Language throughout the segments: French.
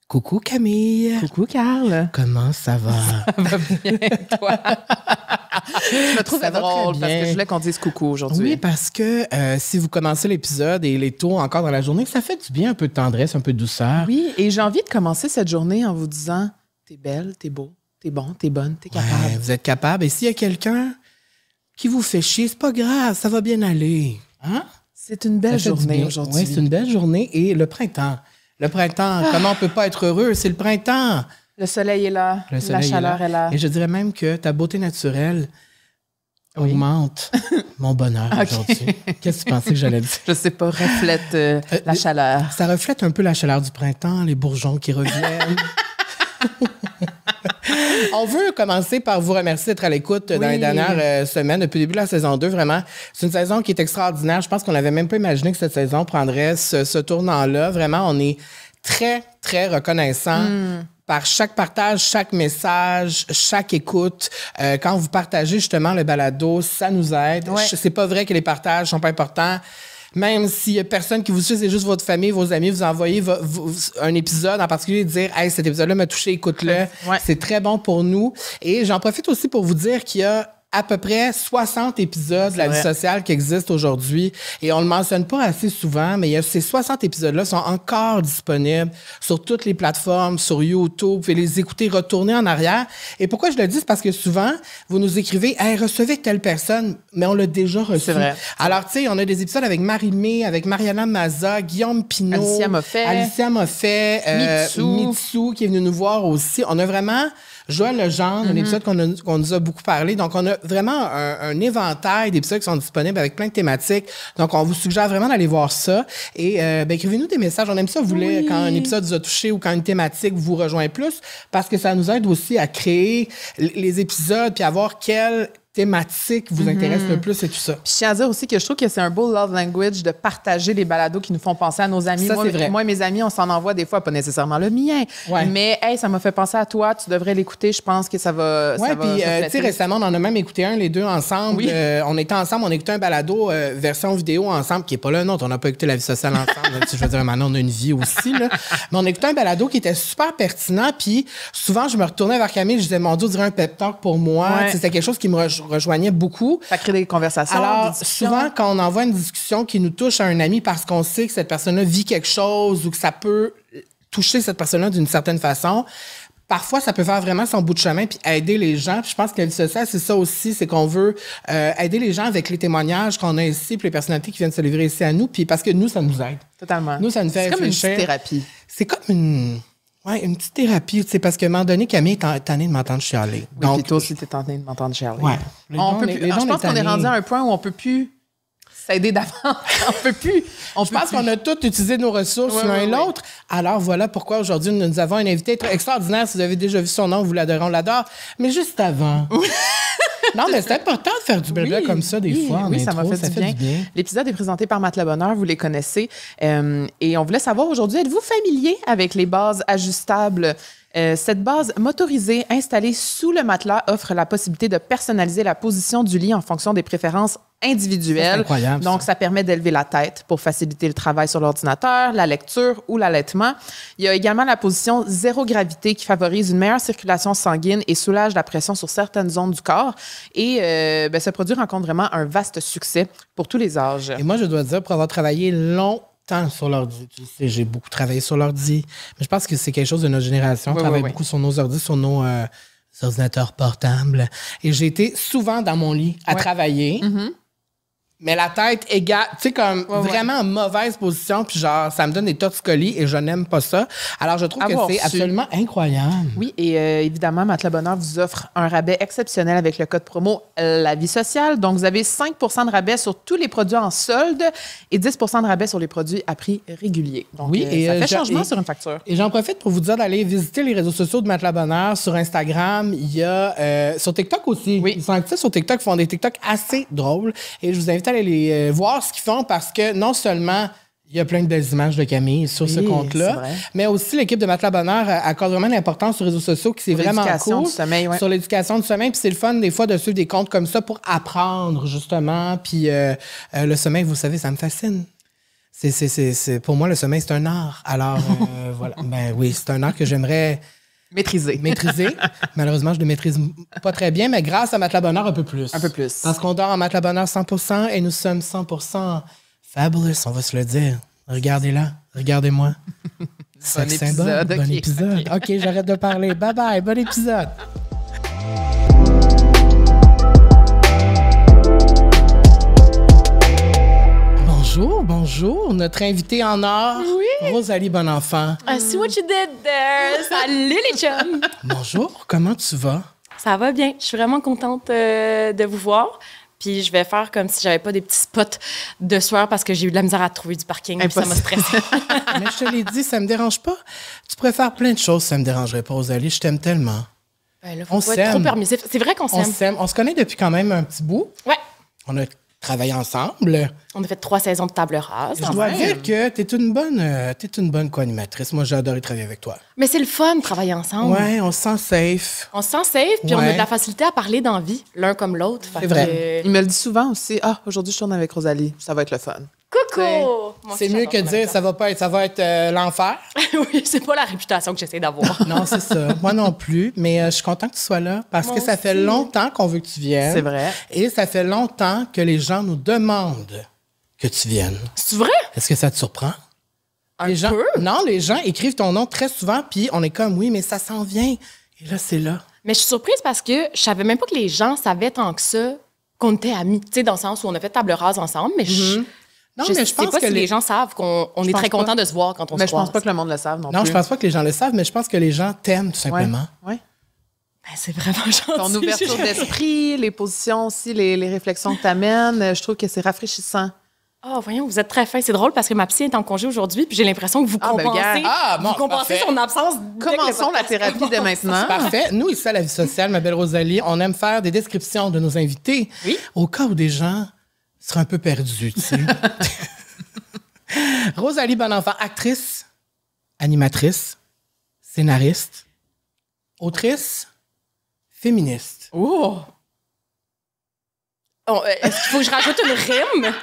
Coucou Camille. Coucou Carl. Comment ça va? Ça va bien, toi? Je me trouvais drôle parce que je voulais qu'on dise coucou aujourd'hui. Oui, parce que si vous commencez l'épisode et il est tôt encore dans la journée, ça fait du bien, un peu de tendresse, un peu de douceur. Oui, et j'ai envie de commencer cette journée en vous disant t'es belle, t'es beau, t'es bon, t'es bonne, t'es capable. Ouais, vous êtes capable. Et s'il y a quelqu'un qui vous fait chier, c'est pas grave, ça va bien aller. Hein? C'est une belle journée aujourd'hui. Oui, c'est une belle journée. Et le printemps. Le printemps, comment on peut pas être heureux? C'est le printemps. Le soleil est là, la chaleur est là. Et je dirais même que ta beauté naturelle augmente mon bonheur aujourd'hui. Qu'est-ce que tu pensais que j'allais dire? Je sais pas, reflète la chaleur. Ça reflète un peu la chaleur du printemps, les bourgeons qui reviennent. On veut commencer par vous remercier d'être à l'écoute dans les dernières semaines, depuis le début de la saison 2. Vraiment, c'est une saison qui est extraordinaire. Je pense qu'on n'avait même pas imaginé que cette saison prendrait ce tournant-là. Vraiment, on est très, très reconnaissant par chaque partage, chaque message, chaque écoute. Quand vous partagez justement le balado, ça nous aide. Ouais. C'est pas vrai que les partages sont pas importants. Même s'il y a personne qui vous suit, c'est juste votre famille, vos amis, vous envoyez un épisode en particulier, dire « Hey, cet épisode-là m'a touché, écoute-le. » C'est très bon pour nous. Et j'en profite aussi pour vous dire qu'il y a à peu près 60 épisodes de la vie sociale qui existent aujourd'hui. Et on le mentionne pas assez souvent, mais ces 60 épisodes-là sont encore disponibles sur toutes les plateformes, sur YouTube. Vous pouvez les écouter, retourner en arrière. Et pourquoi je le dis, c'est parce que souvent, vous nous écrivez « Hey, recevez telle personne », mais on l'a déjà reçu. C'est vrai. Alors, tu sais, on a des épisodes avec Marie-Mé, avec Mariana Maza, Guillaume Pinot, Alicia Moffett, Mitsu, qui est venu nous voir aussi. On a vraiment Joël Legendre, un épisode qu'on nous a beaucoup parlé. Donc, on a vraiment un éventail d'épisodes qui sont disponibles avec plein de thématiques. Donc, on vous suggère vraiment d'aller voir ça. Et écrivez-nous des messages. On aime ça, vous voulez, quand un épisode vous a touché ou quand une thématique vous rejoint plus, parce que ça nous aide aussi à créer les épisodes puis à voir quelle thématique vous intéresse le plus et tout ça. Puis je tiens à dire aussi que je trouve que c'est un beau love language de partager les balados qui nous font penser à nos amis. Ça, c'est vrai. Moi et mes amis, on s'en envoie des fois, pas nécessairement le mien, mais hey, ça m'a fait penser à toi, tu devrais l'écouter, je pense que ça va... Oui, puis tu sais, récemment, on en a même écouté un, les deux ensemble. Oui. On était ensemble, on écoutait un balado version vidéo ensemble, qui n'est pas le nôtre, on n'a pas écouté La vie sociale ensemble. Je veux dire, maintenant, on a une vie aussi, là. Mais on écoutait un balado qui était super pertinent, puis souvent, je me retournais vers Camille, je disais, mon Dieu, on dirait un pep talk pour moi. C'était quelque chose qui me rejoignait beaucoup. Ça crée des conversations. Alors, souvent, quand on envoie une discussion qui nous touche à un ami parce qu'on sait que cette personne-là vit quelque chose ou que ça peut toucher cette personne-là d'une certaine façon, parfois, ça peut faire vraiment son bout de chemin puis aider les gens. Puis je pense que la vie sociale, c'est ça aussi, c'est qu'on veut aider les gens avec les témoignages qu'on a ici puis les personnalités qui viennent se livrer ici à nous. Puis parce que nous, ça nous aide. Totalement. Nous, ça nous fait réfléchir. C'est comme une petite thérapie. C'est comme une petite thérapie, tu sais, parce qu'à un moment donné, Camille est tannée de m'entendre chialer. Oui, donc, puis toi aussi, t'es tannée de m'entendre chialer. Ouais. Je pense qu'on est rendu à un point où on peut plus s'aider d'avant. On peut plus. Je pense qu'on a tous utilisé nos ressources l'un et l'autre. Alors voilà pourquoi aujourd'hui, nous avons un invité extraordinaire. Si vous avez déjà vu son nom, vous l'adorez, on l'adore. Mais juste avant... Non, mais c'est important de faire du blabla comme ça des fois. Oui, ça m'a fait du bien. L'épisode est présenté par Matelas Bonheur, vous les connaissez. Et on voulait savoir aujourd'hui, êtes-vous familier avec les bases ajustables? Cette base motorisée installée sous le matelas offre la possibilité de personnaliser la position du lit en fonction des préférences individuelles. C'est incroyable. Donc, ça permet d'élever la tête pour faciliter le travail sur l'ordinateur, la lecture ou l'allaitement. Il y a également la position zéro gravité qui favorise une meilleure circulation sanguine et soulage la pression sur certaines zones du corps. Et ce produit rencontre vraiment un vaste succès pour tous les âges. Et moi, je dois dire, pour avoir travaillé longtemps sur l'ordi. Tu sais, j'ai beaucoup travaillé sur l'ordi. Mais je pense que c'est quelque chose de notre génération. On travaille beaucoup sur nos ordis, sur nos ordinateurs portables. Et j'ai été souvent dans mon lit à travailler. Mais la tête égale, tu sais, comme vraiment en mauvaise position, puis genre, ça me donne des torticolis et je n'aime pas ça. Alors, je trouve que c'est absolument incroyable. Oui, et évidemment, Matelas Bonheur vous offre un rabais exceptionnel avec le code promo La Vie Sociale. Donc, vous avez 5 de rabais sur tous les produits en solde et 10 de rabais sur les produits à prix régulier. Donc, et ça fait changement sur une facture. Et j'en profite pour vous dire d'aller visiter les réseaux sociaux de Matelas Bonheur sur Instagram. Il y a sur TikTok aussi. Oui. Ils sont actifs sur TikTok, ils font des TikTok assez drôles. Et je vous invite à aller voir ce qu'ils font parce que non seulement il y a plein de belles images de Camille sur ce compte-là, mais aussi l'équipe de Matelas Bonheur accorde vraiment l'importance sur les réseaux sociaux qui c'est vraiment cool. Du sommeil, sur l'éducation du sommeil. Puis c'est le fun des fois de suivre des comptes comme ça pour apprendre justement. Puis le sommeil, vous savez, ça me fascine. Pour moi, le sommeil, c'est un art. Alors, voilà. Ben oui, c'est un art que j'aimerais... Maîtriser. Malheureusement, je ne le maîtrise pas très bien, mais grâce à Matelas Bonheur, un peu plus. Un peu plus. Parce qu'on dort en Matelas Bonheur 100% et nous sommes 100% fabulous, on va se le dire. Regardez-là. Regardez-moi. Bon épisode. Bon épisode. OK, j'arrête de parler. Bye-bye. Bon épisode. Bonjour. Notre invitée en or, Rosalie Bonenfant. I see what you did there. Salut les chums. Bonjour, comment tu vas? Ça va bien. Je suis vraiment contente de vous voir. Puis je vais faire comme si j'avais pas des petits spots de sueur parce que j'ai eu de la misère à trouver du parking. Puis ça m'a stressée. Mais je te l'ai dit, ça me dérange pas. Tu pourrais faire plein de choses, ça me dérangerait pas, Rosalie. Je t'aime tellement. Ben là, faut pas être trop permissif. C'est vrai qu'on s'aime. On se connaît depuis quand même un petit bout. Ouais. On a travaillé ensemble. On a fait 3 saisons de table rase. Je dois dire que t'es une bonne co-animatrice. Moi, j'ai adoré travailler avec toi. Mais c'est le fun de travailler ensemble. Ouais, on se sent safe. On se sent safe, puis on a de la facilité à parler d'envie, l'un comme l'autre. C'est vrai. Il me le dit souvent aussi. Ah, aujourd'hui, je tourne avec Rosalie. Ça va être le fun. Coucou! C'est mieux que de dire ça va être l'enfer. Oui, c'est pas la réputation que j'essaie d'avoir. Non, c'est ça. Moi non plus. Mais je suis contente que tu sois là parce que ça fait longtemps qu'on veut que tu viennes. C'est vrai. Et ça fait longtemps que les gens nous demandent que tu viennes. C'est vrai? Est-ce que ça te surprend? Un peu? Non, les gens écrivent ton nom très souvent, puis on est comme, oui, mais ça s'en vient. Et là, c'est là. Mais je suis surprise parce que je savais même pas que les gens savaient tant que ça qu'on était amis. Tu sais, dans le sens où on a fait table rase ensemble, mais non, mais je pense pas que si les gens savent qu'on est très content de se voir quand on se croise. Mais je pense pas que le monde le savent non plus. Non, je pense pas que les gens le savent, mais je pense que les gens t'aiment, tout simplement. Oui. Ben, c'est vraiment gentil. Ton ouverture d'esprit, les positions aussi, les réflexions que tu amènes, je trouve que c'est rafraîchissant. Ah, voyons, vous êtes très fin. C'est drôle parce que ma psy est en congé aujourd'hui, puis j'ai l'impression que vous compensez son absence. Commençons la thérapie dès maintenant. Parfait. Nous, ici à La Vie Sociale, ma belle Rosalie, on aime faire des descriptions de nos invités. Oui. Au cas où des gens seraient un peu perdus, tu sais. Rosalie Bonenfant, actrice, animatrice, scénariste, autrice, féministe. Oh! Est-ce qu'il faut que je rajoute une rime?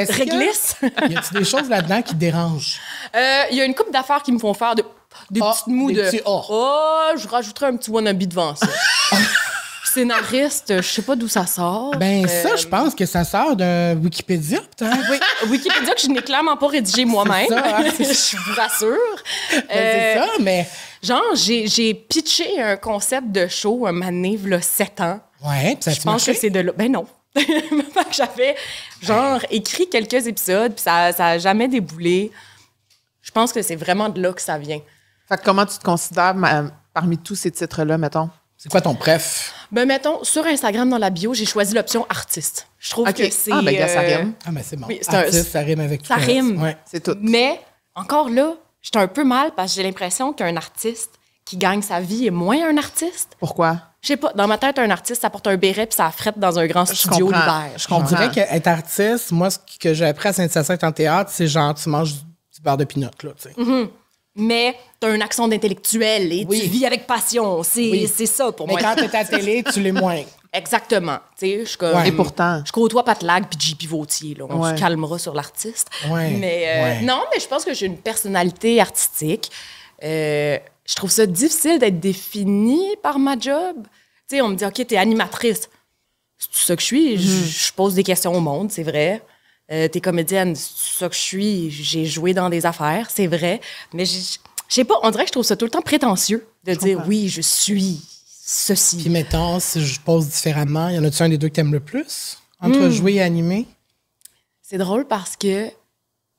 Réglisse? Y a-t-il des choses là-dedans qui te dérangent? Il y a une couple d'affaires qui me font faire des petites moues de... je rajouterais un petit wannabe devant ça. Scénariste, je sais pas d'où ça sort. Ben ça, je pense que ça sort d'un Wikipédia, peut-être. Oui, Wikipédia que je n'ai clairement pas rédigé moi-même. C'est ça, hein? Je vous rassure. C'est ça, mais... Genre, j'ai pitché un concept de show un moment donné, là, 7 ans. Ouais, puis ça je pense que c'est de là... Ben non. J'avais, genre, écrit quelques épisodes, puis ça a jamais déboulé. Je pense que c'est vraiment de là que ça vient. Fait que comment tu te considères parmi tous ces titres-là, mettons? C'est quoi ton préf? Ben, mettons, sur Instagram, dans la bio, j'ai choisi l'option artiste. Je trouve que c'est... Ah, ben, gars, ça rime. Ah, ben, c'est bon. Oui, artiste, ça rime avec tout. Ça rime. Ouais. C'est tout. Mais, encore là, j'étais un peu mal parce que j'ai l'impression qu'un artiste qui gagne sa vie est moins un artiste. Pourquoi? Je sais pas. Dans ma tête, un artiste, ça porte un béret puis ça frette dans un grand studio l'hiver. Je comprends. On dirait qu'être artiste, moi, ce que j'ai appris à Saint-Hyacinthe en théâtre, c'est genre, tu manges du beurre de pinot, là, tu sais. Mm-hmm. Mais t'as un accent d'intellectuel et tu vis avec passion. C'est ça pour moi. Mais quand t'es à la télé, tu l'es moins. Exactement. Tu sais, je suis comme... Et pourtant... Je côtoie Patlag puis JP Vautier, là. On se calmera sur l'artiste. Non, mais je pense que j'ai une personnalité artistique. Je trouve ça difficile d'être définie par ma job. Tu sais, on me dit, OK, t'es animatrice. C'est tout ça que je suis. Je pose des questions au monde, c'est vrai. T'es comédienne, c'est tout ça que je suis. J'ai joué dans des affaires, c'est vrai. Mais je sais pas, on dirait que je trouve ça tout le temps prétentieux de dire, oui, je suis ceci. Puis mettons, si je pose différemment, y en a-tu un des deux que t'aimes le plus? Entre jouer et animer? C'est drôle parce que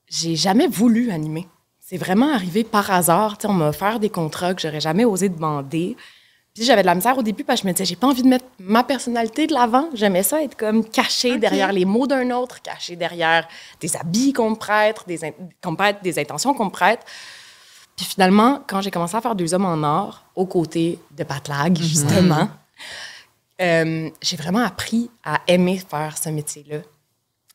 j'ai jamais voulu animer. C'est vraiment arrivé par hasard. T'sais, on m'a offert des contrats que j'aurais jamais osé demander. Puis j'avais de la misère au début parce que je me disais, j'ai pas envie de mettre ma personnalité de l'avant. J'aimais ça être comme cachée derrière les mots d'un autre, cachée derrière des habits qu'on me prête, des intentions qu'on me prête. Puis finalement, quand j'ai commencé à faire 2 hommes en or, aux côtés de Patlag, justement, j'ai vraiment appris à aimer faire ce métier-là.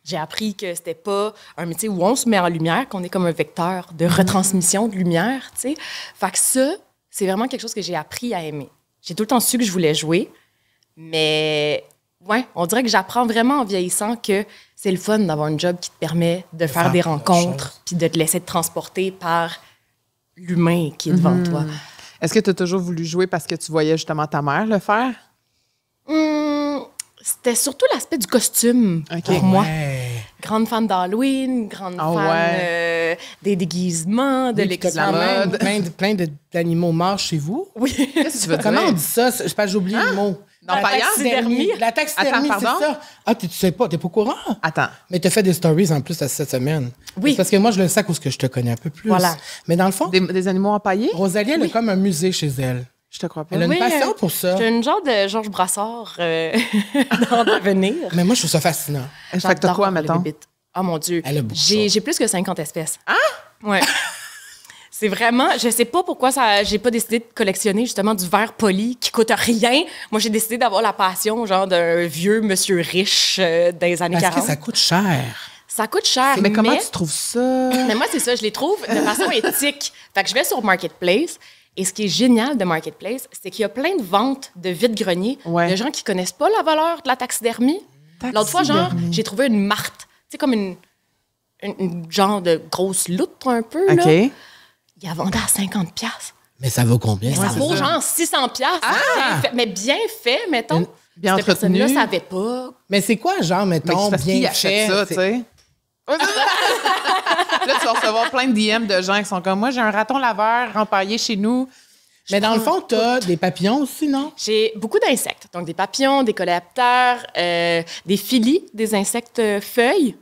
J'ai appris que c'était pas un métier où on se met en lumière, qu'on est comme un vecteur de retransmission de lumière, tu sais. Fait que ça, c'est vraiment quelque chose que j'ai appris à aimer. J'ai tout le temps su que je voulais jouer, mais ouais, on dirait que j'apprends vraiment en vieillissant que c'est le fun d'avoir un job qui te permet de faire des rencontres puis de te laisser te transporter par l'humain qui est devant toi. Est-ce que tu as toujours voulu jouer parce que tu voyais justement ta mère le faire? C'était surtout l'aspect du costume pour moi. Grande fan d'Halloween, grande fan des déguisements, de l'examen. Plein d'animaux morts chez vous? Oui. Qu'est-ce que tu veux dire? Comment on dit ça? Je sais pas, j'oublie le mot. La taxidermie. La taxidermie, c'est ça. Ah, tu sais pas, t'es pas au courant? Attends. Mais t'as fait des stories en plus cette semaine. Oui. C'est parce que moi, je le sais à cause que je te connais un peu plus. Voilà. Mais dans le fond, Des animaux empaillés? Rosalie, elle a comme un musée chez elle. Je te crois pas. Elle a une passion pour ça. J'ai une genre de Georges Brassard dans l'avenir. Mais moi, je trouve ça fascinant. Fait que t'as quoi, mettons? Oh mon Dieu. Elle a beaucoup de J'ai plus que 50 espèces. Ah? Ouais. C'est vraiment... Je sais pas pourquoi j'ai pas décidé de collectionner justement du verre poli qui coûte rien. Moi, j'ai décidé d'avoir la passion genre d'un vieux monsieur riche des années 40. Parce que ça coûte cher. Ça coûte cher, mais comment tu trouves ça? Mais moi, c'est ça. Je les trouve de façon éthique. Fait que je vais sur Marketplace. Et ce qui est génial de Marketplace, c'est qu'il y a plein de ventes de vide-greniers de gens qui connaissent pas la valeur de la taxidermie. L'autre fois, genre, j'ai trouvé une marthe. Tu sais, comme une genre de grosse loutre un peu, là. Il la vendait à 50$. Mais ça vaut combien? Ça vaut genre 600$. Mais bien fait, mettons. Bien cette personne-là entretenu. savait pas. Mais c'est quoi, genre, mettons, bien fait? Ça, tu sais. Là, tu vas recevoir plein de DM de gens qui sont comme moi, j'ai un raton laveur empaillé chez nous. Mais dans le fond, t'as des papillons aussi, non? J'ai beaucoup d'insectes. Donc, des papillons, des coléoptères, des filis, des insectes feuilles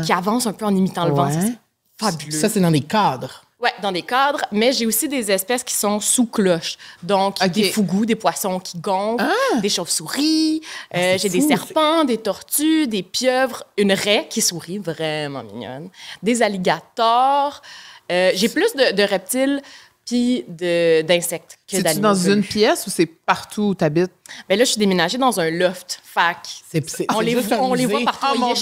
qui avancent un peu en imitant le vent. Ça, c'est fabuleux. Ça, c'est dans des cadres. Oui, dans des cadres, mais j'ai aussi des espèces qui sont sous cloche. Donc, des fougous, des poissons qui gonflent, des chauves-souris, j'ai des serpents, des tortues, des pieuvres, une raie qui sourit, vraiment mignonne, des alligators. J'ai plus de reptiles puis d'insectes que d'animaux. C'est-tu dans une pièce ou c'est partout où tu habites? Bien là, je suis déménagée dans un loft. On les voit partout. Oh mon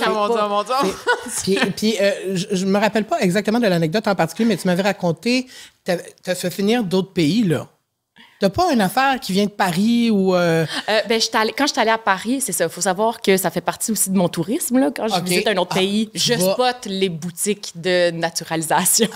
Dieu. Puis, je me rappelle pas exactement de l'anecdote en particulier, mais tu m'avais raconté, t'as fait finir d'autres pays, là. T'as pas une affaire qui vient de Paris ou... quand je suis allée à Paris, c'est ça. Il faut savoir que ça fait partie aussi de mon tourisme, là. Quand je visite un autre pays, je spot les boutiques de naturalisation.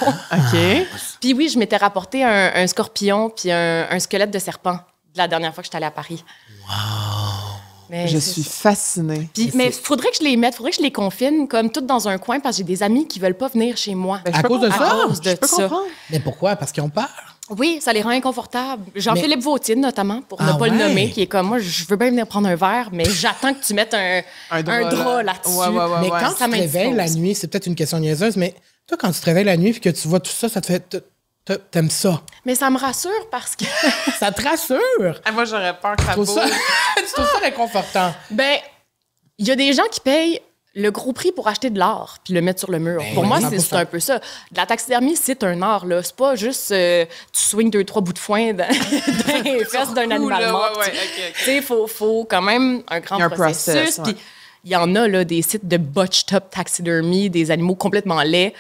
Puis oui, je m'étais rapporté un scorpion puis un squelette de serpent la dernière fois que je suis allée à Paris. Wow! Mais je suis fascinée. Mais il faudrait que je les mette, faudrait que je les confine comme toutes dans un coin parce que j'ai des amis qui veulent pas venir chez moi. À cause de ça? À cause de ça. Mais pourquoi? Parce qu'ils ont peur? Oui, ça les rend inconfortables. Jean-Philippe Vautine, notamment, pour ne pas le nommer, qui est comme moi, je veux bien venir prendre un verre, mais j'attends que tu mettes un drap là-dessus. Mais quand tu te réveilles la nuit, c'est peut-être une question niaiseuse, mais toi, quand tu te réveilles la nuit et que tu vois tout ça, ça te fait... T'aimes ça? Mais ça me rassure parce que... Ça te rassure? Moi, j'aurais peur que ça bouge. Tu trouves ça réconfortant? Ben, il y a des gens qui payent le gros prix pour acheter de l'art puis le mettre sur le mur. Pour moi, c'est un peu ça. De la taxidermie, c'est un art, là. C'est pas juste tu swings 2-3 bouts de foin dans les fesses d'un animal mort. Tu sais, faut quand même un grand processus. Puis il y en a, là, des sites de botched up taxidermy, des animaux complètement laids.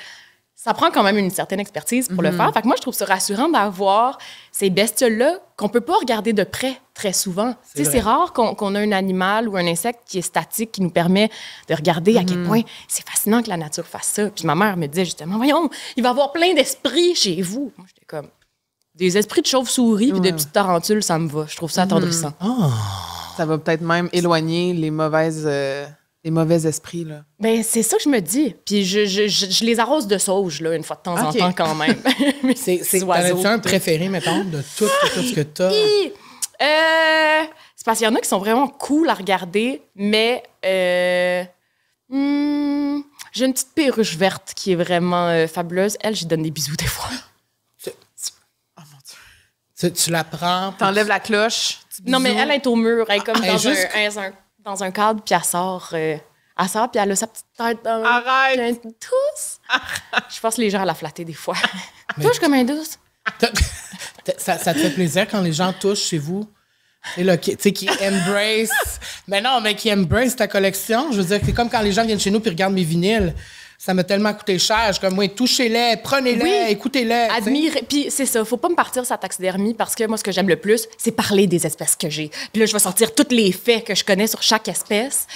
Ça prend quand même une certaine expertise pour le faire. Fait que moi, je trouve ça rassurant d'avoir ces bestioles-là qu'on peut pas regarder de près très souvent. C'est rare qu'on a un animal ou un insecte qui est statique, qui nous permet de regarder à quel point c'est fascinant que la nature fasse ça. Puis ma mère me disait justement, voyons, il va y avoir plein d'esprits chez vous. Moi, j'étais comme, des esprits de chauve-souris puis de petites tarentules, ça me va. Je trouve ça attendrissant. Ça va peut-être même éloigner les mauvais esprits, là. Ben c'est ça que je me dis. Puis je les arrose de sauge, là, une fois de temps en temps, quand même. T'en as-tu un préféré, mettons, de tout ce que t'as? C'est parce qu'il y en a qui sont vraiment cool à regarder, mais j'ai une petite perruche verte qui est vraiment fabuleuse. Elle, j'y donne des bisous des fois. Oh mon Dieu. Tu la prends... T'enlèves la cloche. Non, mais elle est au mur. Elle est comme dans un cadre, puis elle sort, puis elle a sa petite tête dans... Arrête! Tousse! Je force les gens à la flatter des fois. Touche comme un douce. Ça te fait plaisir quand les gens touchent chez vous? Tu sais, qui embrace... Mais non, mais qui embrace ta collection. Je veux dire, c'est comme quand les gens viennent chez nous puis regardent mes vinyles. ça m'a tellement coûté cher. Je suis comme, oui, touchez-les, prenez-les, écoutez-les. Admirez. Puis c'est ça, faut pas me partir sur la taxidermie parce que moi, ce que j'aime le plus, c'est parler des espèces que j'ai. Puis là, je vais sortir tous les faits que je connais sur chaque espèce.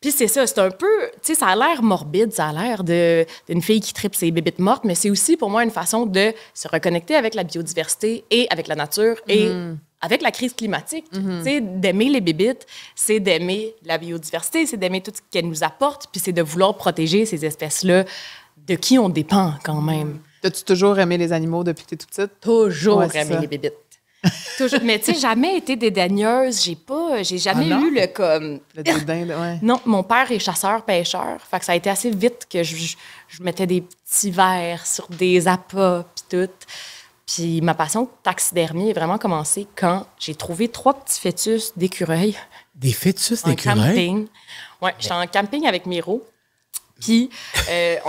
Puis c'est ça, c'est un peu, tu sais, ça a l'air morbide, ça a l'air d'une fille qui tripe ses bébites mortes, mais c'est aussi pour moi une façon de se reconnecter avec la biodiversité et avec la nature et avec la crise climatique. Tu sais, d'aimer les bébites, c'est d'aimer la biodiversité, c'est d'aimer tout ce qu'elle nous apporte, puis c'est de vouloir protéger ces espèces-là de qui on dépend quand même. As-tu toujours aimé les animaux depuis que tu es toute petite? Toujours aimé les bébites. Toujours. Mais tu sais, jamais été dédaigneuse. J'ai jamais eu le comme. Le dédain, ouais. Non, mon père est chasseur-pêcheur. Fait que ça a été assez vite que je mettais des petits verres sur des appâts puis tout. Puis ma passion de taxidermie est vraiment commencée quand j'ai trouvé 3 petits fœtus d'écureuils. Des fœtus d'écureuils? Camping. Ouais, j'étais en camping avec Miro. Puis,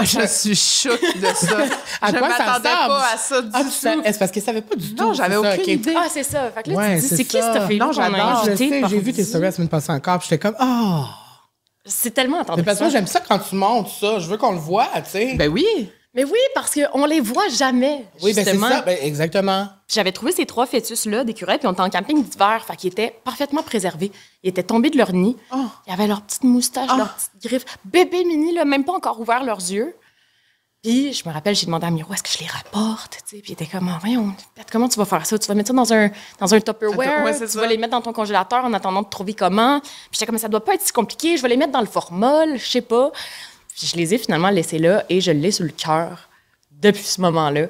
je suis choquée de ça. À quoi ça m'attendais ressemble? pas à ça du tout. C'est parce qu'elle savait pas du tout. Non, j'avais aucune idée. Ah, c'est ça. Fait que là, Ouais, tu te dis, c'est qui ça. cette fille-là Non, qu'on a j'adore. Je invitée sais, j'ai vu pardi? tes stories la semaine passée encore, puis j'étais comme, C'est tellement attendu. Mais parce que moi, j'aime ça quand tu montes ça. Je veux qu'on le voit, tu sais. Ben oui. Mais oui, parce qu'on les voit jamais, oui, ben c'est justement. ça. Ben, exactement. J'avais trouvé ces 3 fœtus-là d'écureuils, puis on était en camping d'hiver, fait qu'ils étaient parfaitement préservés. Ils étaient tombés de leur nid. Ils avaient leurs petites moustaches, leurs petites griffes. Bébé mini, là, même pas encore ouvert leurs yeux. Puis, je me rappelle, j'ai demandé à Miro, est-ce que je les rapporte? T'sais? Puis il était comme, voyons, comment tu vas faire ça? Tu vas mettre ça dans un Tupperware? Ouais, tu vas les mettre dans ton congélateur en attendant de trouver comment? Puis j'étais comme, ça doit pas être si compliqué. Je vais les mettre dans le formol, je sais pas. Puis je les ai finalement laissés là et je l'ai sur le cœur depuis ce moment-là.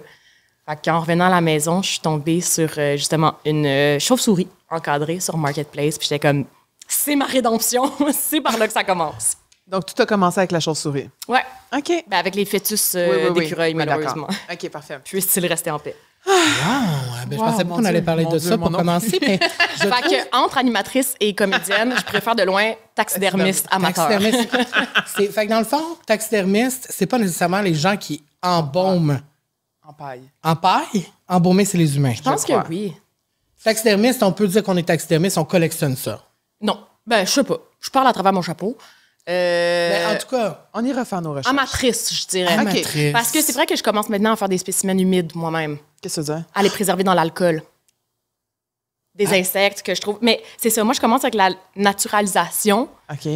Fait qu'en revenant à la maison, je suis tombée sur, justement, une chauve-souris encadrée sur Marketplace. Puis j'étais comme, c'est ma rédemption. C'est par là que ça commence. Donc, tout a commencé avec la chauve-souris. Ouais. OK. Ben, avec les fœtus Oui, d'écureuils, oui, malheureusement. d'accord. OK, parfait. Puisse-t-il rester en paix? Wow! Ben, je pensais pas qu'on allait parler de ça pour commencer, mais je Fait que, entre animatrice et comédienne, je préfère de loin taxidermiste amateur. taxidermiste. Fait que dans le fond, taxidermiste, c'est pas nécessairement les gens qui embaument. En paille. En paille? Embaumer, c'est les humains. Je pense que oui. Taxidermiste, on peut dire qu'on est taxidermiste, on collectionne ça. Non. Ben, je sais pas. Je parle à travers mon chapeau. Ben, en tout cas, On ira faire nos recherches. Amatrice, je dirais. amatrice. Parce que c'est vrai que je commence maintenant à faire des spécimens humides moi-même, Qu'est-ce que ça veut dire? à les préserver dans l'alcool. Des insectes que je trouve. Mais c'est ça, moi, je commence avec la naturalisation. OK.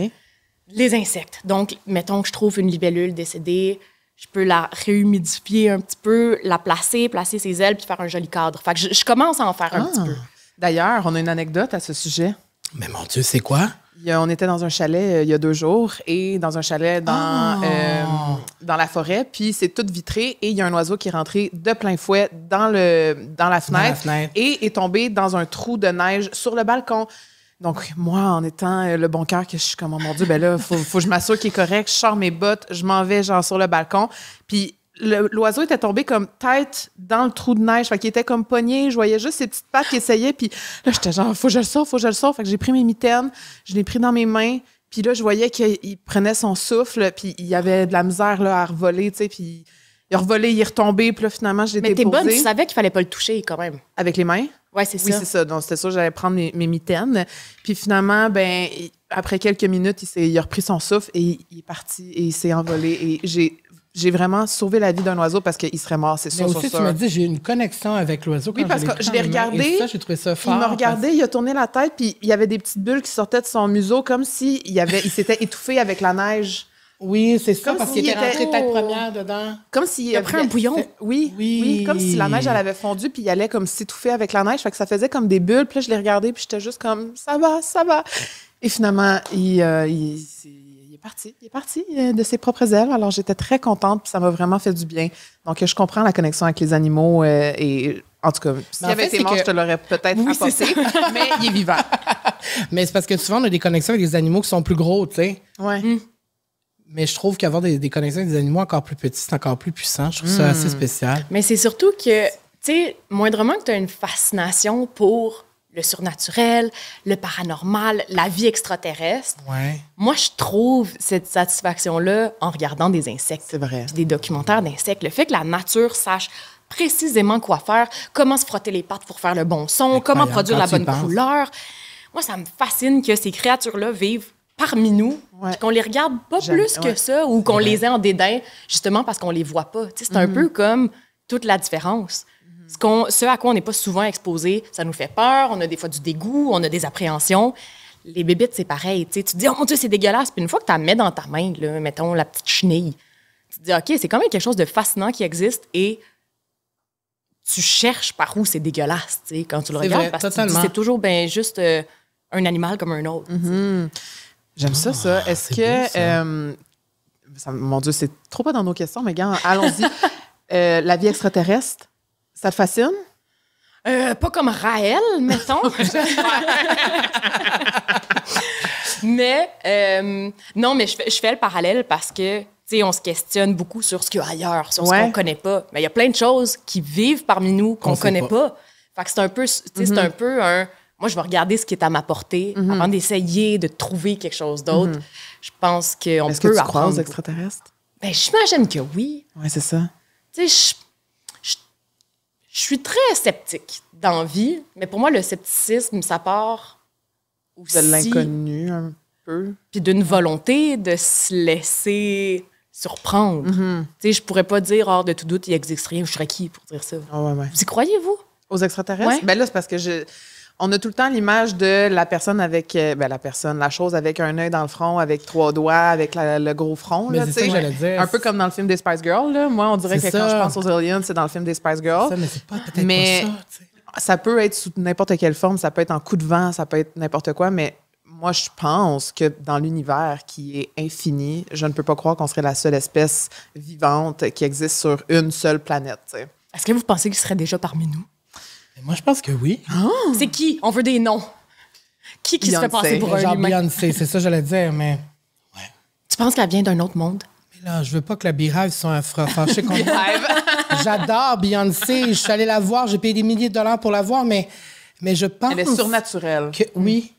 Les insectes. Donc, mettons que je trouve une libellule décédée, je peux la réhumidifier un petit peu, la placer ses ailes, puis faire un joli cadre. Fait que je commence à en faire un petit peu. D'ailleurs, on a une anecdote à ce sujet. mais mon Dieu, c'est quoi? On était dans un chalet il y a 2 jours et dans un chalet dans la forêt. Puis c'est tout vitré et il y a un oiseau qui est rentré de plein fouet dans la fenêtre et est tombé dans un trou de neige sur le balcon. Donc, moi, en étant le bon cœur que je suis comme, oh mon Dieu, ben là, faut que je m'assure qu'il est correct. Je sors mes bottes, je m'en vais genre sur le balcon. Puis l'oiseau était tombé comme tête dans le trou de neige. Fait qu'il était comme pogné. Je voyais juste ses petites pattes qui essayaient. Puis là, j'étais genre, faut que je le sorte. Fait que j'ai pris mes mitaines, je l'ai pris dans mes mains. Puis là, je voyais qu'il prenait son souffle. Puis il y avait de la misère là, à revoler, tu sais. Puis il a revolé, il est retombé. Puis là, finalement, je l'ai déposé. Mais t'es bonne, tu savais qu'il fallait pas le toucher quand même. Avec les mains? Ouais, c'est ça. Oui, c'est ça. Donc, c'était sûr que j'allais prendre mes mitaines. Puis finalement, ben après quelques minutes, il a repris son souffle et il est parti et il s'est envolé. Et j'ai vraiment sauvé la vie d'un oiseau parce qu'il serait mort, c'est sûr. Mais aussi, tu m'as dit, j'ai une connexion avec l'oiseau. Oui, parce que je l'ai regardé. Et ça, j'ai trouvé ça fort. Il m'a regardé, il a tourné la tête, puis il y avait des petites bulles qui sortaient de son museau, comme s'il il s'était étouffé avec la neige. Oui, c'est ça, Comme parce qu'il était rentré était- tête première dedans. Comme s'il Il a pris un bouillon. Oui, comme si la neige, elle avait fondu, puis il allait comme s'étouffer avec la neige. Fait que ça faisait comme des bulles. Puis là, je l'ai regardé, puis j'étais juste comme, ça va. Et finalement, il est parti. Il est parti de ses propres ailes. Alors, j'étais très contente, puis ça m'a vraiment fait du bien. Donc, je comprends la connexion avec les animaux. Et en tout cas, s'il avait été mort, je te l'aurais peut-être apporté. Mais il est vivant. Mais c'est parce que souvent, on a des connexions avec des animaux qui sont plus gros, tu sais. Ouais. Mais je trouve qu'avoir des connexions avec des animaux encore plus petits, c'est encore plus puissant. Je trouve ça assez spécial. Mais c'est surtout que, tu sais, moindrement que tu as une fascination pour le surnaturel, le paranormal, la vie extraterrestre, Ouais. moi, je trouve cette satisfaction-là en regardant des insectes. C'est vrai. Puis des documentaires d'insectes. Le fait que la nature sache précisément quoi faire, comment se frotter les pattes pour faire le bon son, comment produire la bonne couleur. Moi, ça me fascine que ces créatures-là vivent parmi nous, qu'on les regarde pas plus que ça ou qu'on les ait en dédain, justement parce qu'on les voit pas. C'est un peu comme toute la différence. Ce à quoi on n'est pas souvent exposé, ça nous fait peur, on a des fois du dégoût, on a des appréhensions. Les bébites, c'est pareil. Tu te dis, oh mon Dieu, c'est dégueulasse. Puis une fois que tu la mets dans ta main, là, mettons la petite chenille, tu te dis, OK, c'est quand même quelque chose de fascinant qui existe et tu cherches par où c'est dégueulasse, tu sais, quand tu le regardes. Vrai, parce totalement. que c'est toujours juste un animal comme un autre. J'aime ça. Est-ce que... mon Dieu, c'est trop pas dans nos questions, mais gars, allons-y. La vie extraterrestre, ça te fascine? Pas comme Raël, mettons. Mais, non, mais je fais le parallèle parce que, tu sais, on se questionne beaucoup sur ce qu'il y a ailleurs, sur ce qu'on connaît pas. Mais il y a plein de choses qui vivent parmi nous qu'on connaît pas. Fait que c'est un peu, c'est un peu un... Moi, je vais regarder ce qui est à ma portée avant d'essayer de trouver quelque chose d'autre. Je pense qu'on peut apprendre. Est-ce que tu crois aux extraterrestres? Ben, j'imagine que oui. Oui, c'est ça. Tu sais, je suis très sceptique dans la vie, mais pour moi, le scepticisme, ça part aussi... De l'inconnu, un peu. Puis d'une volonté de se laisser surprendre. Tu sais, je pourrais pas dire, hors de tout doute, il existe rien. Je serais qui pour dire ça? Vous y croyez-vous? Aux extraterrestres? Ouais. Ben là, c'est parce que on a tout le temps l'image de la personne avec... la chose avec un œil dans le front, avec 3 doigts, avec le gros front. Mais là, c'est ça que j'allais dire. Un peu comme dans le film des Spice Girls. Là. Moi, on dirait que quand je pense aux aliens, c'est dans le film des Spice Girls. Ça, mais c'est pas peut-être pas ça. T'sais. Ça peut être sous n'importe quelle forme. Ça peut être en coup de vent, ça peut être n'importe quoi. Mais moi, je pense que dans l'univers qui est infini, je ne peux pas croire qu'on serait la seule espèce vivante qui existe sur une seule planète. T'sais. Est-ce que vous pensez qu'il serait déjà parmi nous? Mais moi, je pense que oui. C'est qui? On veut des noms. Qui se fait passer pour un genre humain? Beyoncé, c'est ça que j'allais dire, mais... Tu penses qu'elle vient d'un autre monde? Mais là, je veux pas que la Beehive soit fâchée contre moi. J'adore Beyoncé. Je suis allée la voir. J'ai payé des milliers de dollars pour la voir, mais je pense... Elle est surnaturelle. Oui.